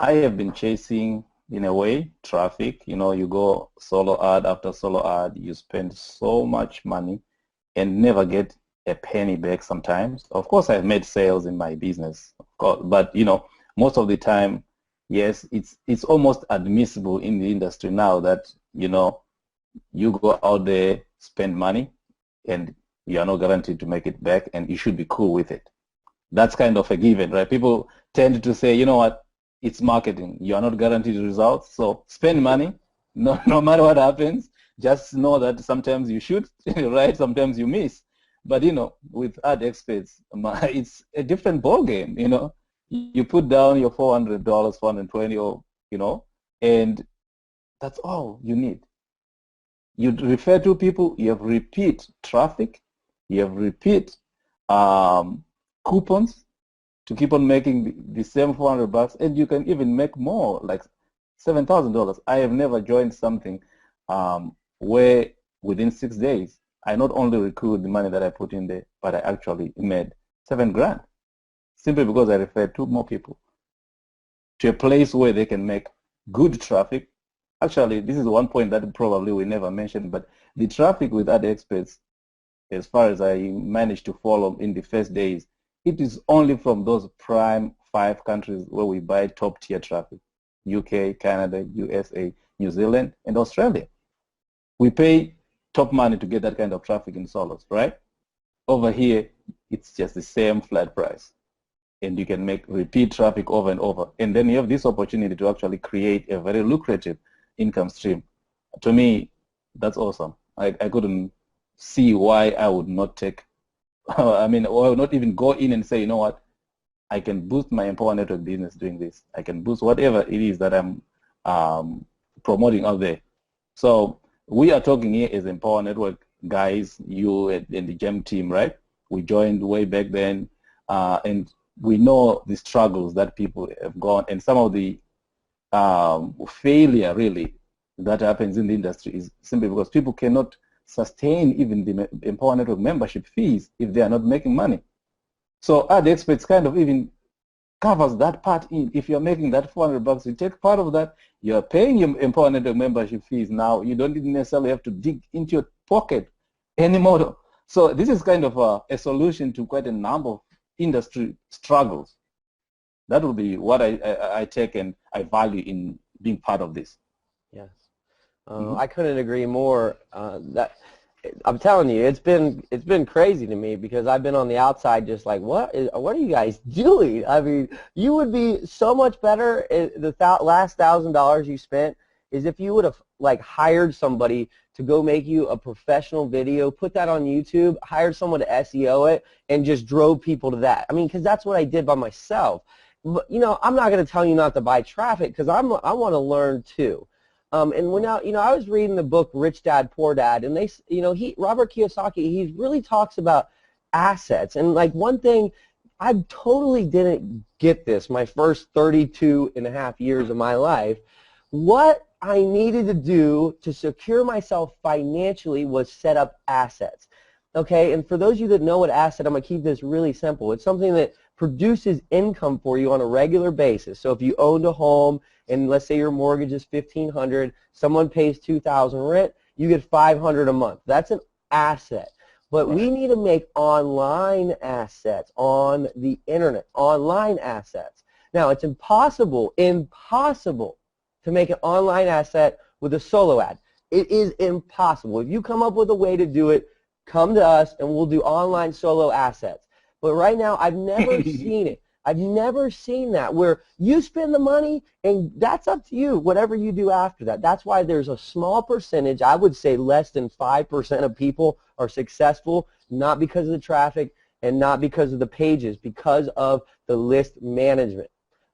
I have been chasing, in a way, traffic. You know, you go solo ad after solo ad, you spend so much money and never get a penny back sometimes. Of course, I've made sales in my business, of course, but, you know, most of the time, yes, it's almost admissible in the industry now that, you know, you go out there, spend money, and you are not guaranteed to make it back, and you should be cool with it. That's kind of a given, right? People tend to say, you know what, it's marketing. You are not guaranteed results, so spend money, no matter what happens. Just know that sometimes you shoot, right? Sometimes you miss. But, you know, with AdExperts, it's a different ball game, you know. You put down your $400, $420, or, you know, and that's all you need. You refer to people, you have repeat traffic, you have repeat coupons to keep on making the same $400, and you can even make more, like $7,000. I have never joined something where within 6 days, I not only recouped the money that I put in there, but I actually made $7 grand, simply because I referred two more people to a place where they can make good traffic. Actually, this is one point that probably we never mentioned, but the traffic with AdExperts, as far as I managed to follow in the first days, it is only from those prime 5 countries where we buy top tier traffic: UK, Canada, USA, New Zealand, and Australia. We pay top money to get that kind of traffic in solos, right? Over here, it's just the same flat price, and you can make repeat traffic over and over. And then you have this opportunity to actually create a very lucrative income stream. To me, that's awesome. I couldn't see why I would not take, I mean, or I would not even go in and say, you know what, I can boost my Empower Network business doing this. I can boost whatever it is that I'm promoting out there. So we are talking here as Empower Network guys, you and the GEM team, right? We joined way back then, and we know the struggles that people have gone, and some of the failure really that happens in the industry is simply because people cannot sustain even the Empower Network membership fees if they are not making money. So AdExperts kind covers that part in. If you're making that $400, you take part of that, you're paying your Empower Network membership fees now. You don't even necessarily have to dig into your pocket anymore. So this is kind of a solution to quite a number of industry struggles. That would be what I take and I value in being part of this. Yes. I couldn't agree more. I'm telling you, it's been crazy to me because I've been on the outside just like, what are you guys doing? I mean, you would be so much better. The last $1,000 you spent is if you would have like hired somebody to go make you a professional video, put that on YouTube, hired someone to SEO it, and just drove people to that. I mean, because that's what I did by myself. But, you know, I'm not going to tell you not to buy traffic because I want to learn too. And when I was reading the book Rich Dad Poor Dad, and Robert Kiyosaki, he really talks about assets. And like one thing, I totally didn't get this my first 32 and a half years of my life. What I needed to do to secure myself financially was set up assets. Okay, and for those of you that know what asset, I'm going to keep this really simple. It's something that produces income for you on a regular basis. So if you owned a home and let's say your mortgage is $1,500, someone pays $2,000 rent, you get $500 a month. That's an asset. But we need to make online assets on the internet, online assets. Now, it's impossible to make an online asset with a solo ad. It is impossible. If you come up with a way to do it, come to us and we'll do online solo assets. But right now, I've never seen it. I've never seen that where you spend the money and that's up to you, whatever you do after that. That's why there's a small percentage, I would say less than 5% of people are successful, not because of the traffic and not because of the pages, because of the list management.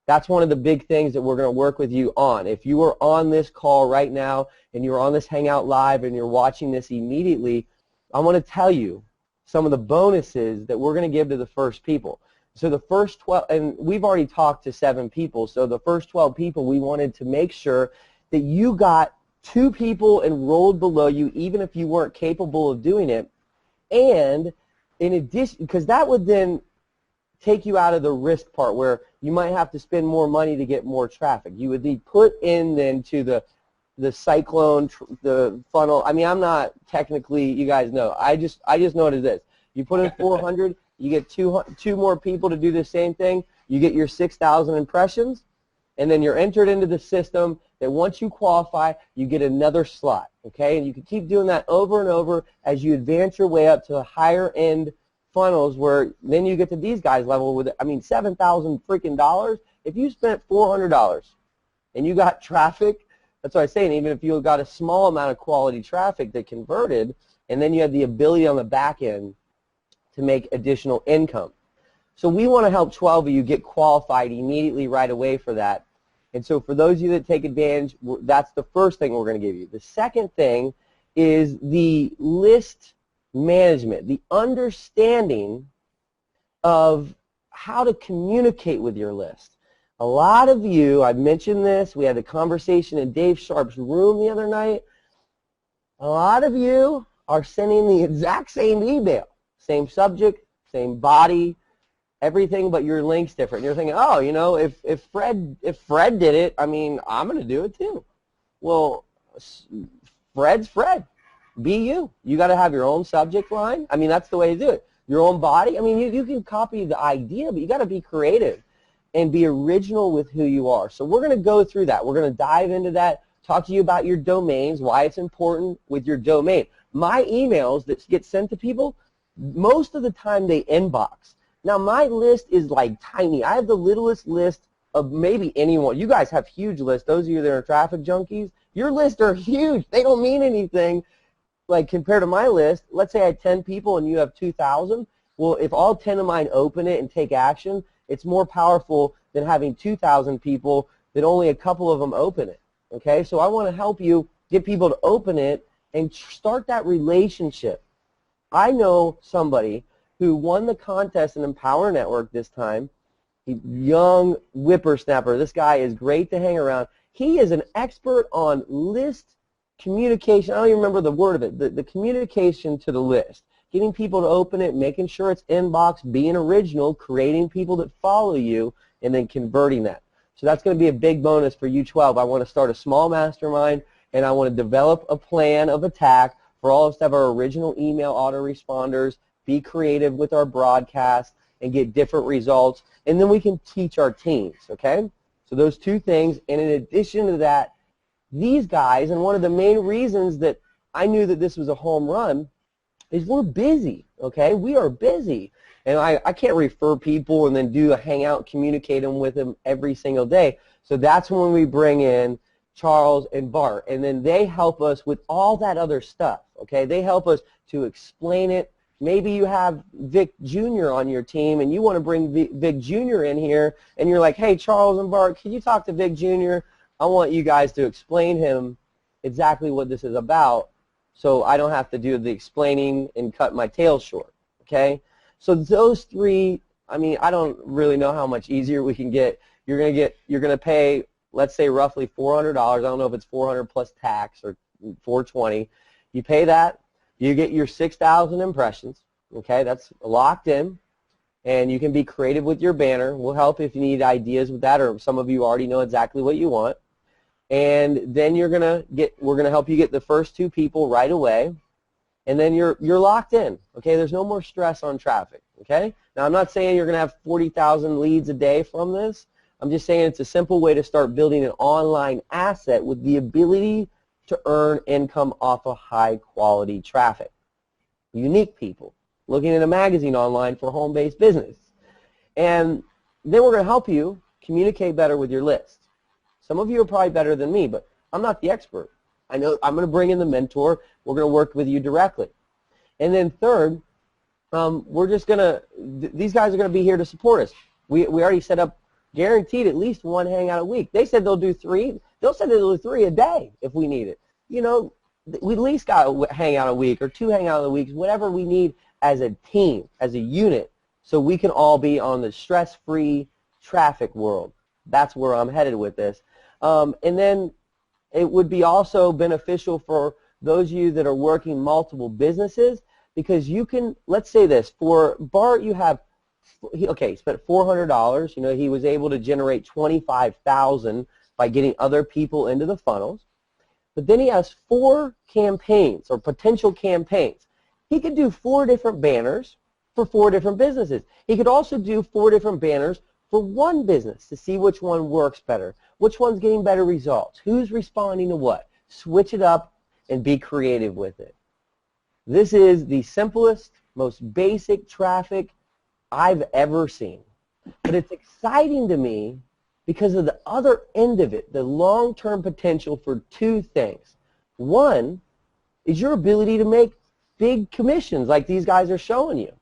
That's one of the big things that we're going to work with you on. If you are on this call right now and you're on this Hangout Live and you're watching this immediately, I want to tell you some of the bonuses that we're going to give to the first people. So the first 12, and we've already talked to 7 people, so the first 12 people we wanted to make sure that you got 2 people enrolled below you even if you weren't capable of doing it. And in addition, because that would then take you out of the risk part where you might have to spend more money to get more traffic. You would be put in then to the cyclone, the funnel. I mean, I'm not technically, you guys know. I just know it as this. You put in 400, you get two more people to do the same thing. You get your 6,000 impressions, and then you're entered into the system that once you qualify, you get another slot, okay? And you can keep doing that over and over as you advance your way up to the higher end funnels where then you get to these guys level with, I mean, $7,000 freaking dollars. If you spent $400 and you got traffic, that's what I'm saying, even if you got a small amount of quality traffic that converted, and then you had the ability on the back end to make additional income. So we want to help 12 of you get qualified immediately right away for that. And so for those of you that take advantage, that's the first thing we're going to give you. The second thing is the list management, the understanding of how to communicate with your list. A lot of you, I mentioned this, we had a conversation in Dave Sharp's room the other night. A lot of you are sending the exact same email, same subject, same body, everything, but your link's different. You're thinking, oh, you know, if Fred did it, I mean, I'm going to do it too. Well, Fred's Fred. Be you. You got to have your own subject line. I mean, that's the way to do it. Your own body. I mean, you can copy the idea, but you got to be creative and be original with who you are. So we're going to go through that. We're going to dive into that, talk to you about your domains, why it's important with your domain. My emails that get sent to people, most of the time they inbox. Now, my list is like tiny. I have the littlest list of maybe anyone. You guys have huge lists. Those of you that are traffic junkies, your lists are huge. They don't mean anything. Like compared to my list, let's say I had 10 people and you have 2,000. Well, if all 10 of mine open it and take action, it's more powerful than having 2,000 people that only a couple of them open it. Okay, so I want to help you get people to open it and start that relationship. I know somebody who won the contest in Empower Network this time, young whippersnapper. This guy is great to hang around. He is an expert on list communication. I don't even remember the word of it. The communication to the list. Getting people to open it, making sure it's inbox, being original, creating people that follow you, and then converting that. So that's going to be a big bonus for you 12. I want to start a small mastermind, and I want to develop a plan of attack for all of us to have our original email autoresponders, be creative with our broadcast, and get different results, and then we can teach our teams, okay? So those two things, and in addition to that, these guys, and one of the main reasons that I knew that this was a home run is we're busy, okay? We are busy. And I can't refer people and then do a hangout, communicate them with them every single day. So that's when we bring in Charles and Bart, and then they help us with all that other stuff, okay? They help us to explain it. Maybe you have Vic Jr. on your team and you want to bring Vic Jr. in here, and you're like, hey, Charles and Bart, can you talk to Vic Jr.? I want you guys to explain him exactly what this is about so I don't have to do the explaining and cut my tail short, okay? So those three, I mean, I don't really know how much easier we can get. You're going to pay, let's say, roughly $400. I don't know if it's $400 plus tax or $420. You pay that, you get your 6,000 impressions, okay? That's locked in, and you can be creative with your banner. We'll help if you need ideas with that, or some of you already know exactly what you want. And then we're going to help you get the first 2 people right away. And then you're locked in, okay? There's no more stress on traffic, okay? Now, I'm not saying you're going to have 40,000 leads a day from this. I'm just saying it's a simple way to start building an online asset with the ability to earn income off of high-quality traffic. Unique people looking at a magazine online for home-based business. And then we're going to help you communicate better with your list. Some of you are probably better than me, but I'm not the expert. I know I'm going to bring in the mentor. We're going to work with you directly. And then third, we're just going to, these guys are going to be here to support us. We already set up guaranteed at least 1 hangout a week. They said they'll do 3. They'll say they'll do 3 a day if we need it. You know, we at least got a hangout a week or 2 hangout a week, whatever we need as a team, as a unit, so we can all be on the stress-free traffic world. That's where I'm headed with this. And then it would be also beneficial for those of you that are working multiple businesses, because you can, let's say this, for Bart you have, okay, he spent $400, you know, he was able to generate $25,000 by getting other people into the funnels, but then he has 4 campaigns or potential campaigns. He could do 4 different banners for 4 different businesses. He could also do 4 different banners for 1 business to see which one works better, which one's getting better results, who's responding to what. Switch it up and be creative with it. This is the simplest, most basic traffic I've ever seen. But it's exciting to me because of the other end of it, the long-term potential for 2 things. One is your ability to make big commissions like these guys are showing you.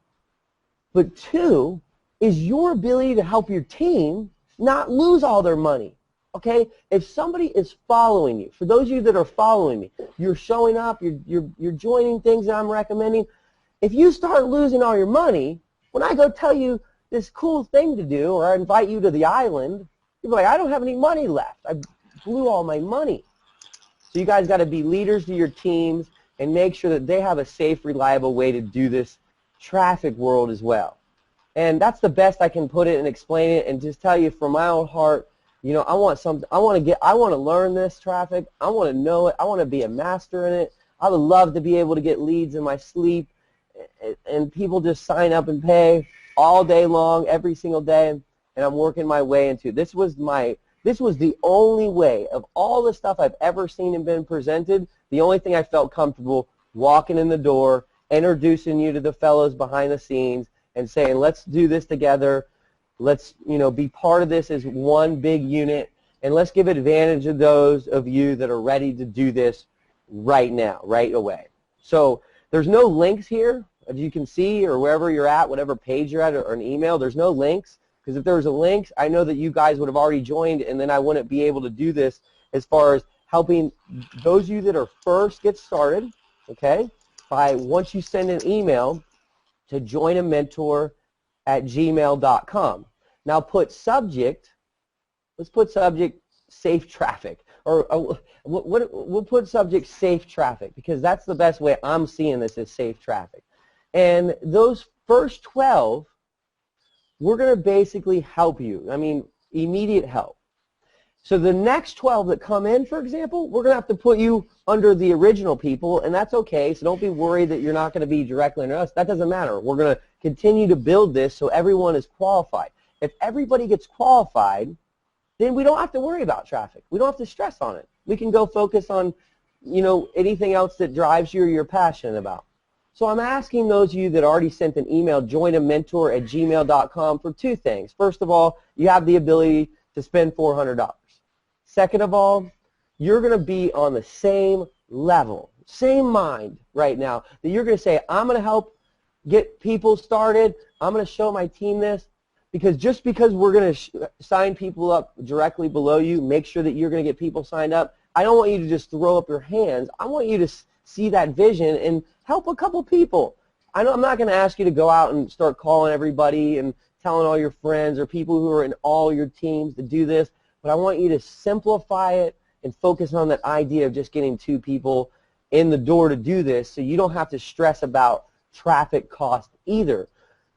But 2 is your ability to help your team not lose all their money. Okay? If somebody is following you, for those of you that are following me, you're showing up, you're joining things that I'm recommending. If you start losing all your money, when I go tell you this cool thing to do, or I invite you to the island, you're like, I don't have any money left. I blew all my money. So you guys got to be leaders to your teams and make sure that they have a safe, reliable way to do this traffic world as well. And that's the best I can put it and explain it, and just tell you from my own heart, you know, I want to learn this traffic. I want to know it. I want to be a master in it. I would love to be able to get leads in my sleep, and people just sign up and pay all day long, every single day, and I'm working my way into. This was the only way of all the stuff I've ever seen and been presented, the only thing I felt comfortable walking in the door, introducing you to the fellows behind the scenes, and saying, let's do this together. Let's, you know, be part of this as one big unit, and let's give advantage of those of you that are ready to do this right now, right away. So there's no links here, as you can see, or wherever you're at, whatever page you're at, or an email. There's no links, because if there was a link, I know that you guys would have already joined, and then I wouldn't be able to do this as far as helping those of you that are first get started, okay, by once you send an email to join a mentor at gmail.com. Now put subject, let's put subject safe traffic, or we'll put subject safe traffic, because that's the best way I'm seeing this, is safe traffic. And those first 12 we're going to basically help you. I mean, immediate help. So the next 12 that come in, for example, we're going to have to put you under the original people, and that's okay. So don't be worried that you're not going to be directly under us. That doesn't matter. We're going to continue to build this so everyone is qualified. If everybody gets qualified, then we don't have to worry about traffic. We don't have to stress on it. We can go focus on, you know, anything else that drives you or you're passionate about. So I'm asking those of you that already sent an email, joinamentor@gmail.com, for two things. First of all, you have the ability to spend $400. Second of all, you're going to be on the same level, same mind right now, that you're going to say, I'm going to help get people started. I'm going to show my team this. Because just because we're going to sign people up directly below you, make sure that you're going to get people signed up, I don't want you to just throw up your hands. I want you to see that vision and help a couple people. I'm not going to ask you to go out and start calling everybody and telling all your friends or people who are in all your teams to do this, but I want you to simplify it and focus on that idea of just getting 2 people in the door to do this so you don't have to stress about traffic cost either.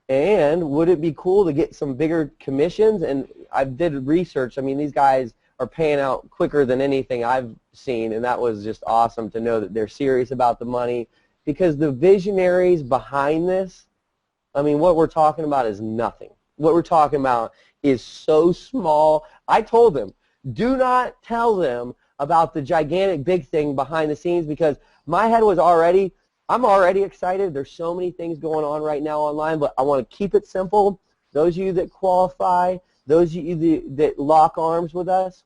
And would it be cool to get some bigger commissions? And I did research. I mean, these guys are paying out quicker than anything I've seen, and that was just awesome to know that they're serious about the money, because the visionaries behind this, I mean, what we're talking about is nothing. What we're talking about is so small. I told them, do not tell them about the gigantic big thing behind the scenes, because my head was I'm already excited. There's so many things going on right now online, but I want to keep it simple. Those of you that qualify, those of you that lock arms with us,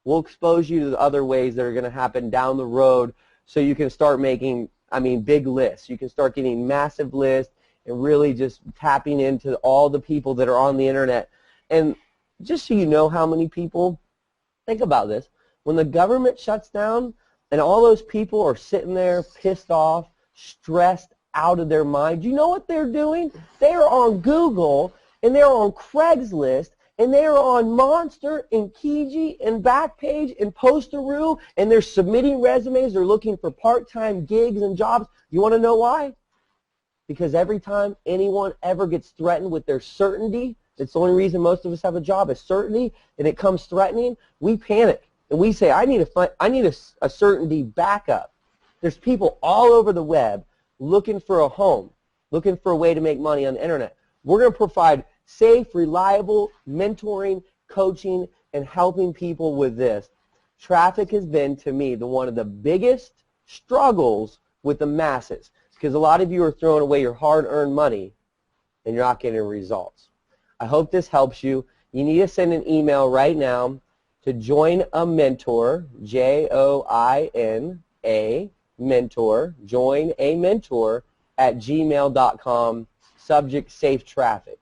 we'll expose you to the other ways that are going to happen down the road so you can start making, I mean, big lists. You can start getting massive lists and really just tapping into all the people that are on the internet. And just so you know how many people, think about this. When the government shuts down and all those people are sitting there pissed off, stressed out of their mind, you know what they're doing? They're on Google, and they're on Craigslist, and they're on Monster and Kijiji and Backpage and Posteroo, and they're submitting resumes. They're looking for part-time gigs and jobs. You want to know why? Because every time anyone ever gets threatened with their certainty, it's the only reason most of us have a job is certainty, and it comes threatening, we panic. And we say, I need a certainty backup. There's people all over the web looking for a home, looking for a way to make money on the internet. We're going to provide safe, reliable mentoring, coaching, and helping people with this. Traffic has been, to me, one of the biggest struggles with the masses, because a lot of you are throwing away your hard-earned money and you're not getting results. I hope this helps you. You need to send an email right now to join a mentor, Joina mentor, join a mentor @gmail.com, subject safe traffic.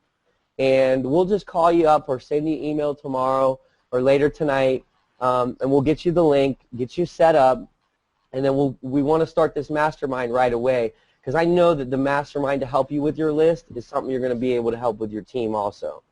And we'll just call you up or send you an email tomorrow or later tonight, and we'll get you the link, get you set up, and then we want to start this mastermind right away, because I know that the mastermind to help you with your list is something you're going to be able to help with your team also.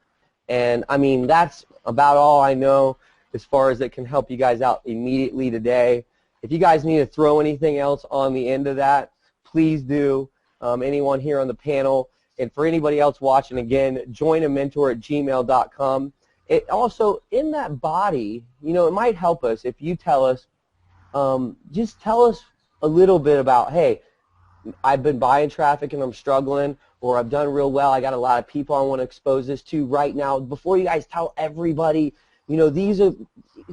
And I mean, that's about all I know as far as it can help you guys out immediately today. If you guys need to throw anything else on the end of that, please do. Anyone here on the panel, and for anybody else watching, again, join a mentor @gmail.com. It also, in that body, you know, it might help us if you tell us, just tell us a little bit about, hey, I've been buying traffic and I'm struggling, or I've done real well. I got a lot of people I want to expose this to right now. Before you guys tell everybody, you know,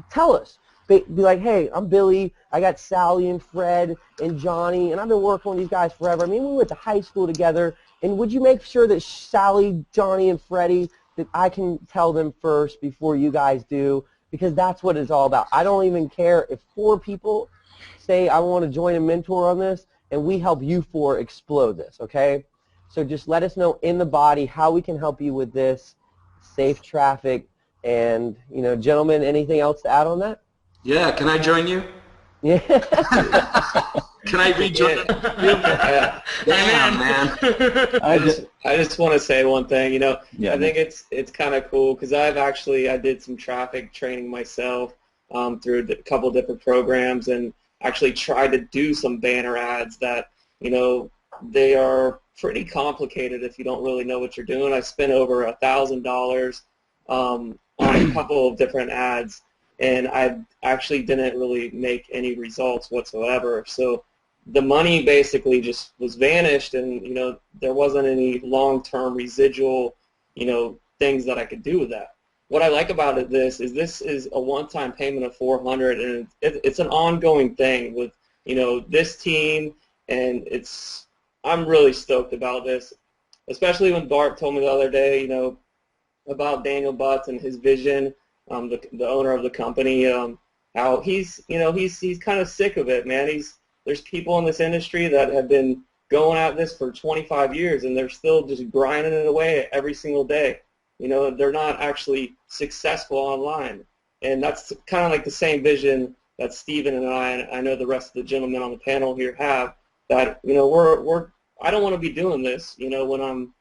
tell us. Be like, hey, I'm Billy. I got Sally and Fred and Johnny, and I've been working with these guys forever. I mean, we went to high school together, and would you make sure that Sally, Johnny, and Freddie, that I can tell them first before you guys do? Because that's what it's all about. I don't even care if 4 people say, I want to join a mentor on this, and we help you 4 explode this, okay? So just let us know in the body how we can help you with this, safe traffic, and, you know, gentlemen, anything else to add on that? Yeah, can I join you? Yeah. Can I rejoin? Damn, man. I just want to say one thing. You know, Yeah, I think it's kind of cool because I did some traffic training myself through a couple different programs, and actually tried to do some banner ads that, you know, they are pretty complicated if you don't really know what you're doing. I spent over $1,000 on a couple of different ads, and I actually didn't really make any results whatsoever. So the money basically just was vanished, and there wasn't any long-term residual things that I could do with that. What I like about this is a one-time payment of $400, and it's an ongoing thing with this team, and I'm really stoked about this, especially when Bart told me the other day about Daniel Butts and his vision, the owner of the company, how he's kind of sick of it, man. There's people in this industry that have been going at this for 25 years, and they're still just grinding it away every single day. They're not actually successful online, and that's kind of like the same vision that Steven and I know the rest of the gentlemen on the panel here have. That I don't want to be doing this, when I'm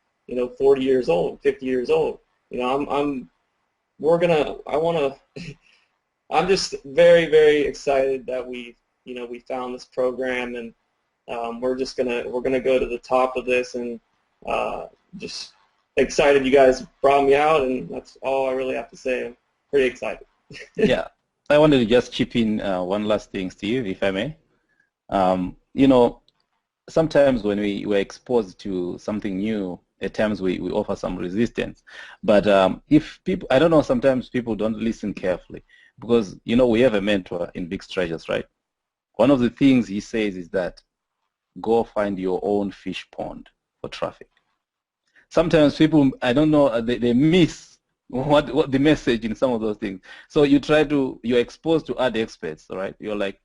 40 years old, 50 years old. I'm just very, very excited that we found this program, and we're gonna go to the top of this, and just excited you guys brought me out, and that's all I really have to say. I'm pretty excited. Yeah, I wanted to just chip in one last thing, Steve, if I may. Sometimes when we're exposed to something new, at times we offer some resistance. But if people, I don't know, sometimes people don't listen carefully, because we have a mentor in Big Treasures, right? One of the things he says is that go find your own fish pond for traffic. Sometimes people, I don't know, they miss what the message in some of those things. So you're exposed to AdExperts, right? You're like,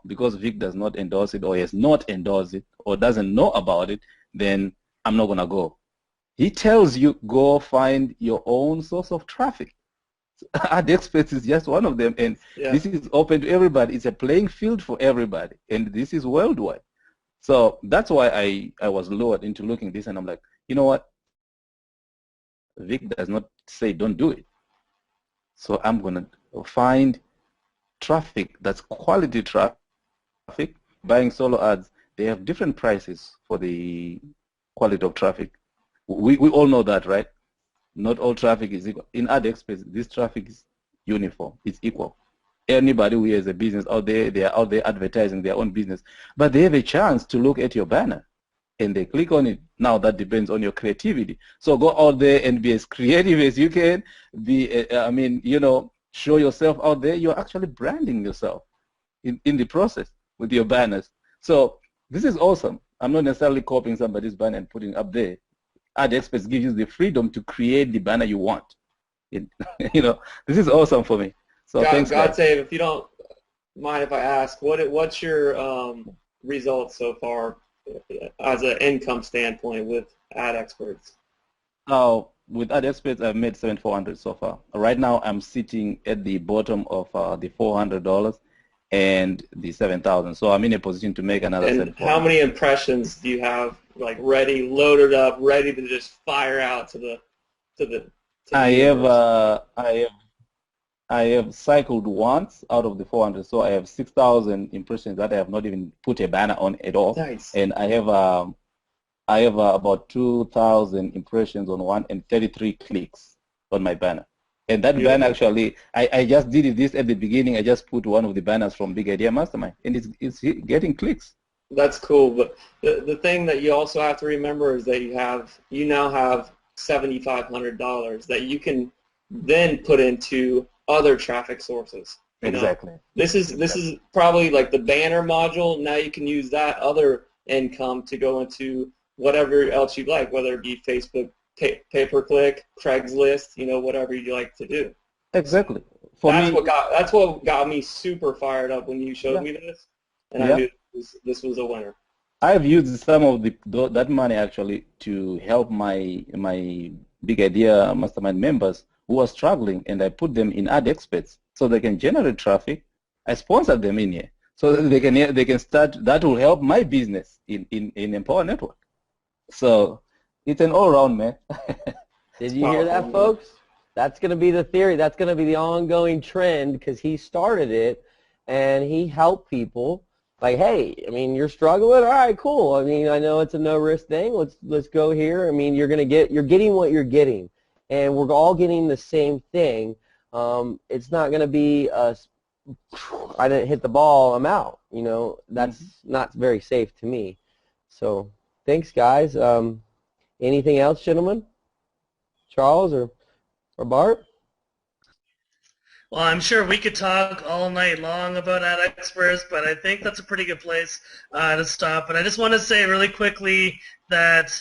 because Vic does not endorse it, or he has not endorsed it, or doesn't know about it, then I'm not going to go. He tells you, go find your own source of traffic. AdExperts is just one of them, and this is open to everybody. It's a playing field for everybody, and this is worldwide. So that's why I was lured into looking at this, and I'm like, you know what? Vic does not say don't do it. So I'm going to find traffic that's quality traffic. Buying solo ads, they have different prices for the quality of traffic. We all know that, right? Not all traffic is equal. In AdExperts, this traffic is uniform. It's equal. Anybody who has a business out there, they are out there advertising their own business, but they have a chance to look at your banner, and they click on it. Now that depends on your creativity. So go out there and be as creative as you can. Show yourself out there. You're actually branding yourself in the process with your banners. So this is awesome. I'm not necessarily copying somebody's banner and putting it up there. AdExperts gives you the freedom to create the banner you want. This is awesome for me. So thanks, God guys. save, if you don't mind if I ask, what's your results so far as an income standpoint with AdExperts? With AdExperts, I've made $7,400 so far. Right now, I'm sitting at the bottom of the $400 and the $7,000. So I'm in a position to make another $7,400. How many impressions do you have, like ready, loaded up, ready to just fire out to the I have cycled once out of the 400, so I have 6,000 impressions that I have not even put a banner on at all. Nice. And I have about 2,000 impressions on one and 33 clicks on my banner. And that banner actually, I just did this at the beginning. I just put one of the banners from Big Idea Mastermind, and it's getting clicks. That's cool. But the thing that you also have to remember is that you now have $7,500 that you can then put into other traffic sources. Exactly. This is probably like the banner module. Now you can use that other income to go into whatever else you'd like, whether it be Facebook, pay-per-click, Craigslist, whatever you like to do. Exactly. That's what got me super fired up when you showed me this, and I knew this was a winner. I've used some of that money actually to help my Big Idea Mastermind members who are struggling, and I put them in AdExperts so they can generate traffic. I sponsored them in here so that they can start. That will help my business in Empower Network. So it's an all-around, man. Did you hear that, folks? That's going to be the theory. That's going to be the ongoing trend, because he started it and he helped people like, hey, I mean, you're struggling. All right, cool. I mean, I know it's a no risk thing. Let's go here. I mean, you're getting what you're getting, and we're all getting the same thing. It's not going to be I didn't hit the ball, I'm out. You know, that's not very safe to me. So, thanks, guys. Anything else, gentlemen? Charles or Bart? Well, I'm sure we could talk all night long about AdExperts, but I think that's a pretty good place to stop. But I just want to say really quickly that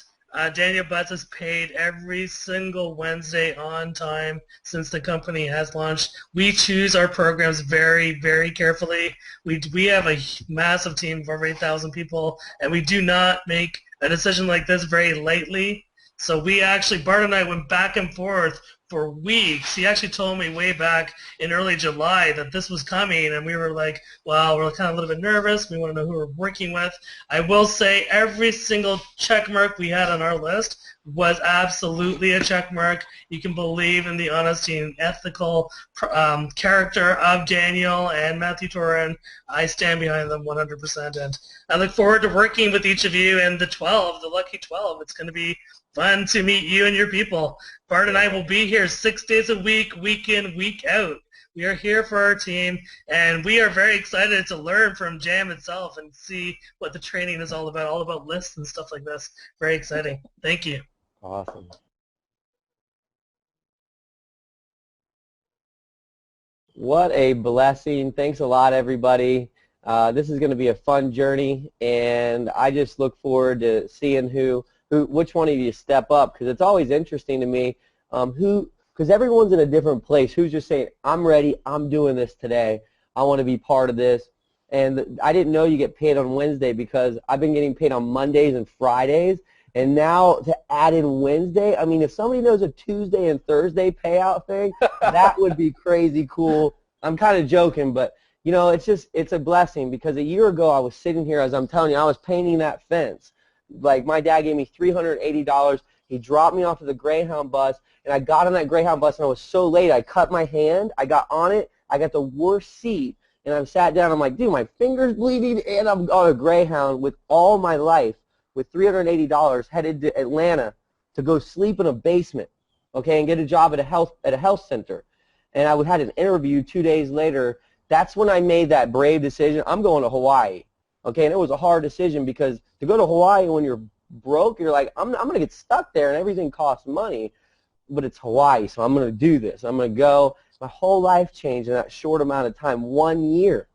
Daniel Butts has paid every single Wednesday on time since the company has launched. We choose our programs very, very carefully. We have a massive team of over 8,000 people, and we do not make a decision like this very lightly. So we actually, Bart and I went back and forth for weeks. He actually told me way back in early July that this was coming, and we were like, well, we're kind of a little bit nervous. We want to know who we're working with. I will say every single check mark we had on our list was absolutely a check mark. You can believe in the honesty and ethical character of Daniel and Matthew Toran. I stand behind them 100%, and I look forward to working with each of you and the lucky 12. It's going to be fun to meet you and your people. Bart and I will be here 6 days a week, week in, week out. We are here for our team, and we are very excited to learn from JAM itself and see what the training is all about lists and stuff like this. Very exciting. Thank you. Awesome. What a blessing. Thanks a lot, everybody. This is going to be a fun journey, and I just look forward to seeing which one of you step up, because it's always interesting to me because everyone's in a different place. Who's just saying, I'm ready, I'm doing this today, I want to be part of this. And I didn't know you get paid on Wednesday, because I've been getting paid on Mondays and Fridays, and now to add in Wednesday, I mean, if somebody knows a Tuesday and Thursday payout thing, that would be crazy cool. I'm kind of joking, but you know, it's a blessing, because a year ago I was sitting here, as I'm telling you, I was painting that fence. Like, my dad gave me $380. He dropped me off of the Greyhound bus, and I got on that Greyhound bus, and I was so late, I cut my hand. I got on it. I got the worst seat, and I sat down. I'm like, dude, my finger's bleeding, and I'm on a Greyhound with all my life with $380 headed to Atlanta to go sleep in a basement, okay, and get a job at a health center. And I had an interview 2 days later. That's when I made that brave decision. I'm going to Hawaii. Okay, and it was a hard decision, because to go to Hawaii when you're broke, you're like, I'm going to get stuck there, and everything costs money, but it's Hawaii, so I'm going to do this. I'm going to go. My whole life changed in that short amount of time, 1 year.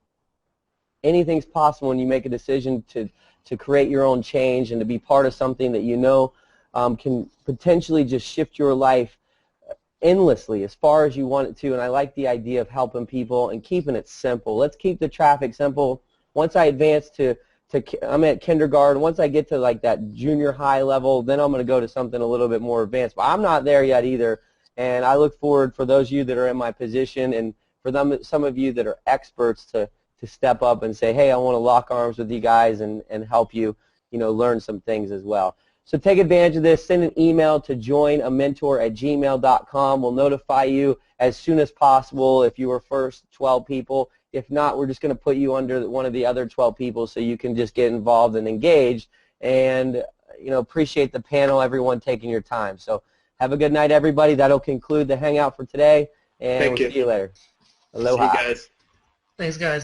Anything's possible when you make a decision to create your own change and to be part of something that you know can potentially just shift your life endlessly as far as you want it to. And I like the idea of helping people and keeping it simple. Let's keep the traffic simple. Once I advance I'm at kindergarten. Once I get to like that junior high level, then I'm going to go to something a little bit more advanced. But I'm not there yet either. And I look forward, for those of you that are in my position, and for some of you that are experts, to step up and say, hey, I want to lock arms with you guys and help you, learn some things as well. So take advantage of this. Send an email to joinamentor@gmail.com. We'll notify you as soon as possible if you were first 12 people. If not, we're just going to put you under one of the other 12 people so you can just get involved and engaged. And, appreciate the panel, everyone taking your time. So have a good night, everybody. That'll conclude the hangout for today. And we'll see you later. Aloha. See you guys. Thanks, guys.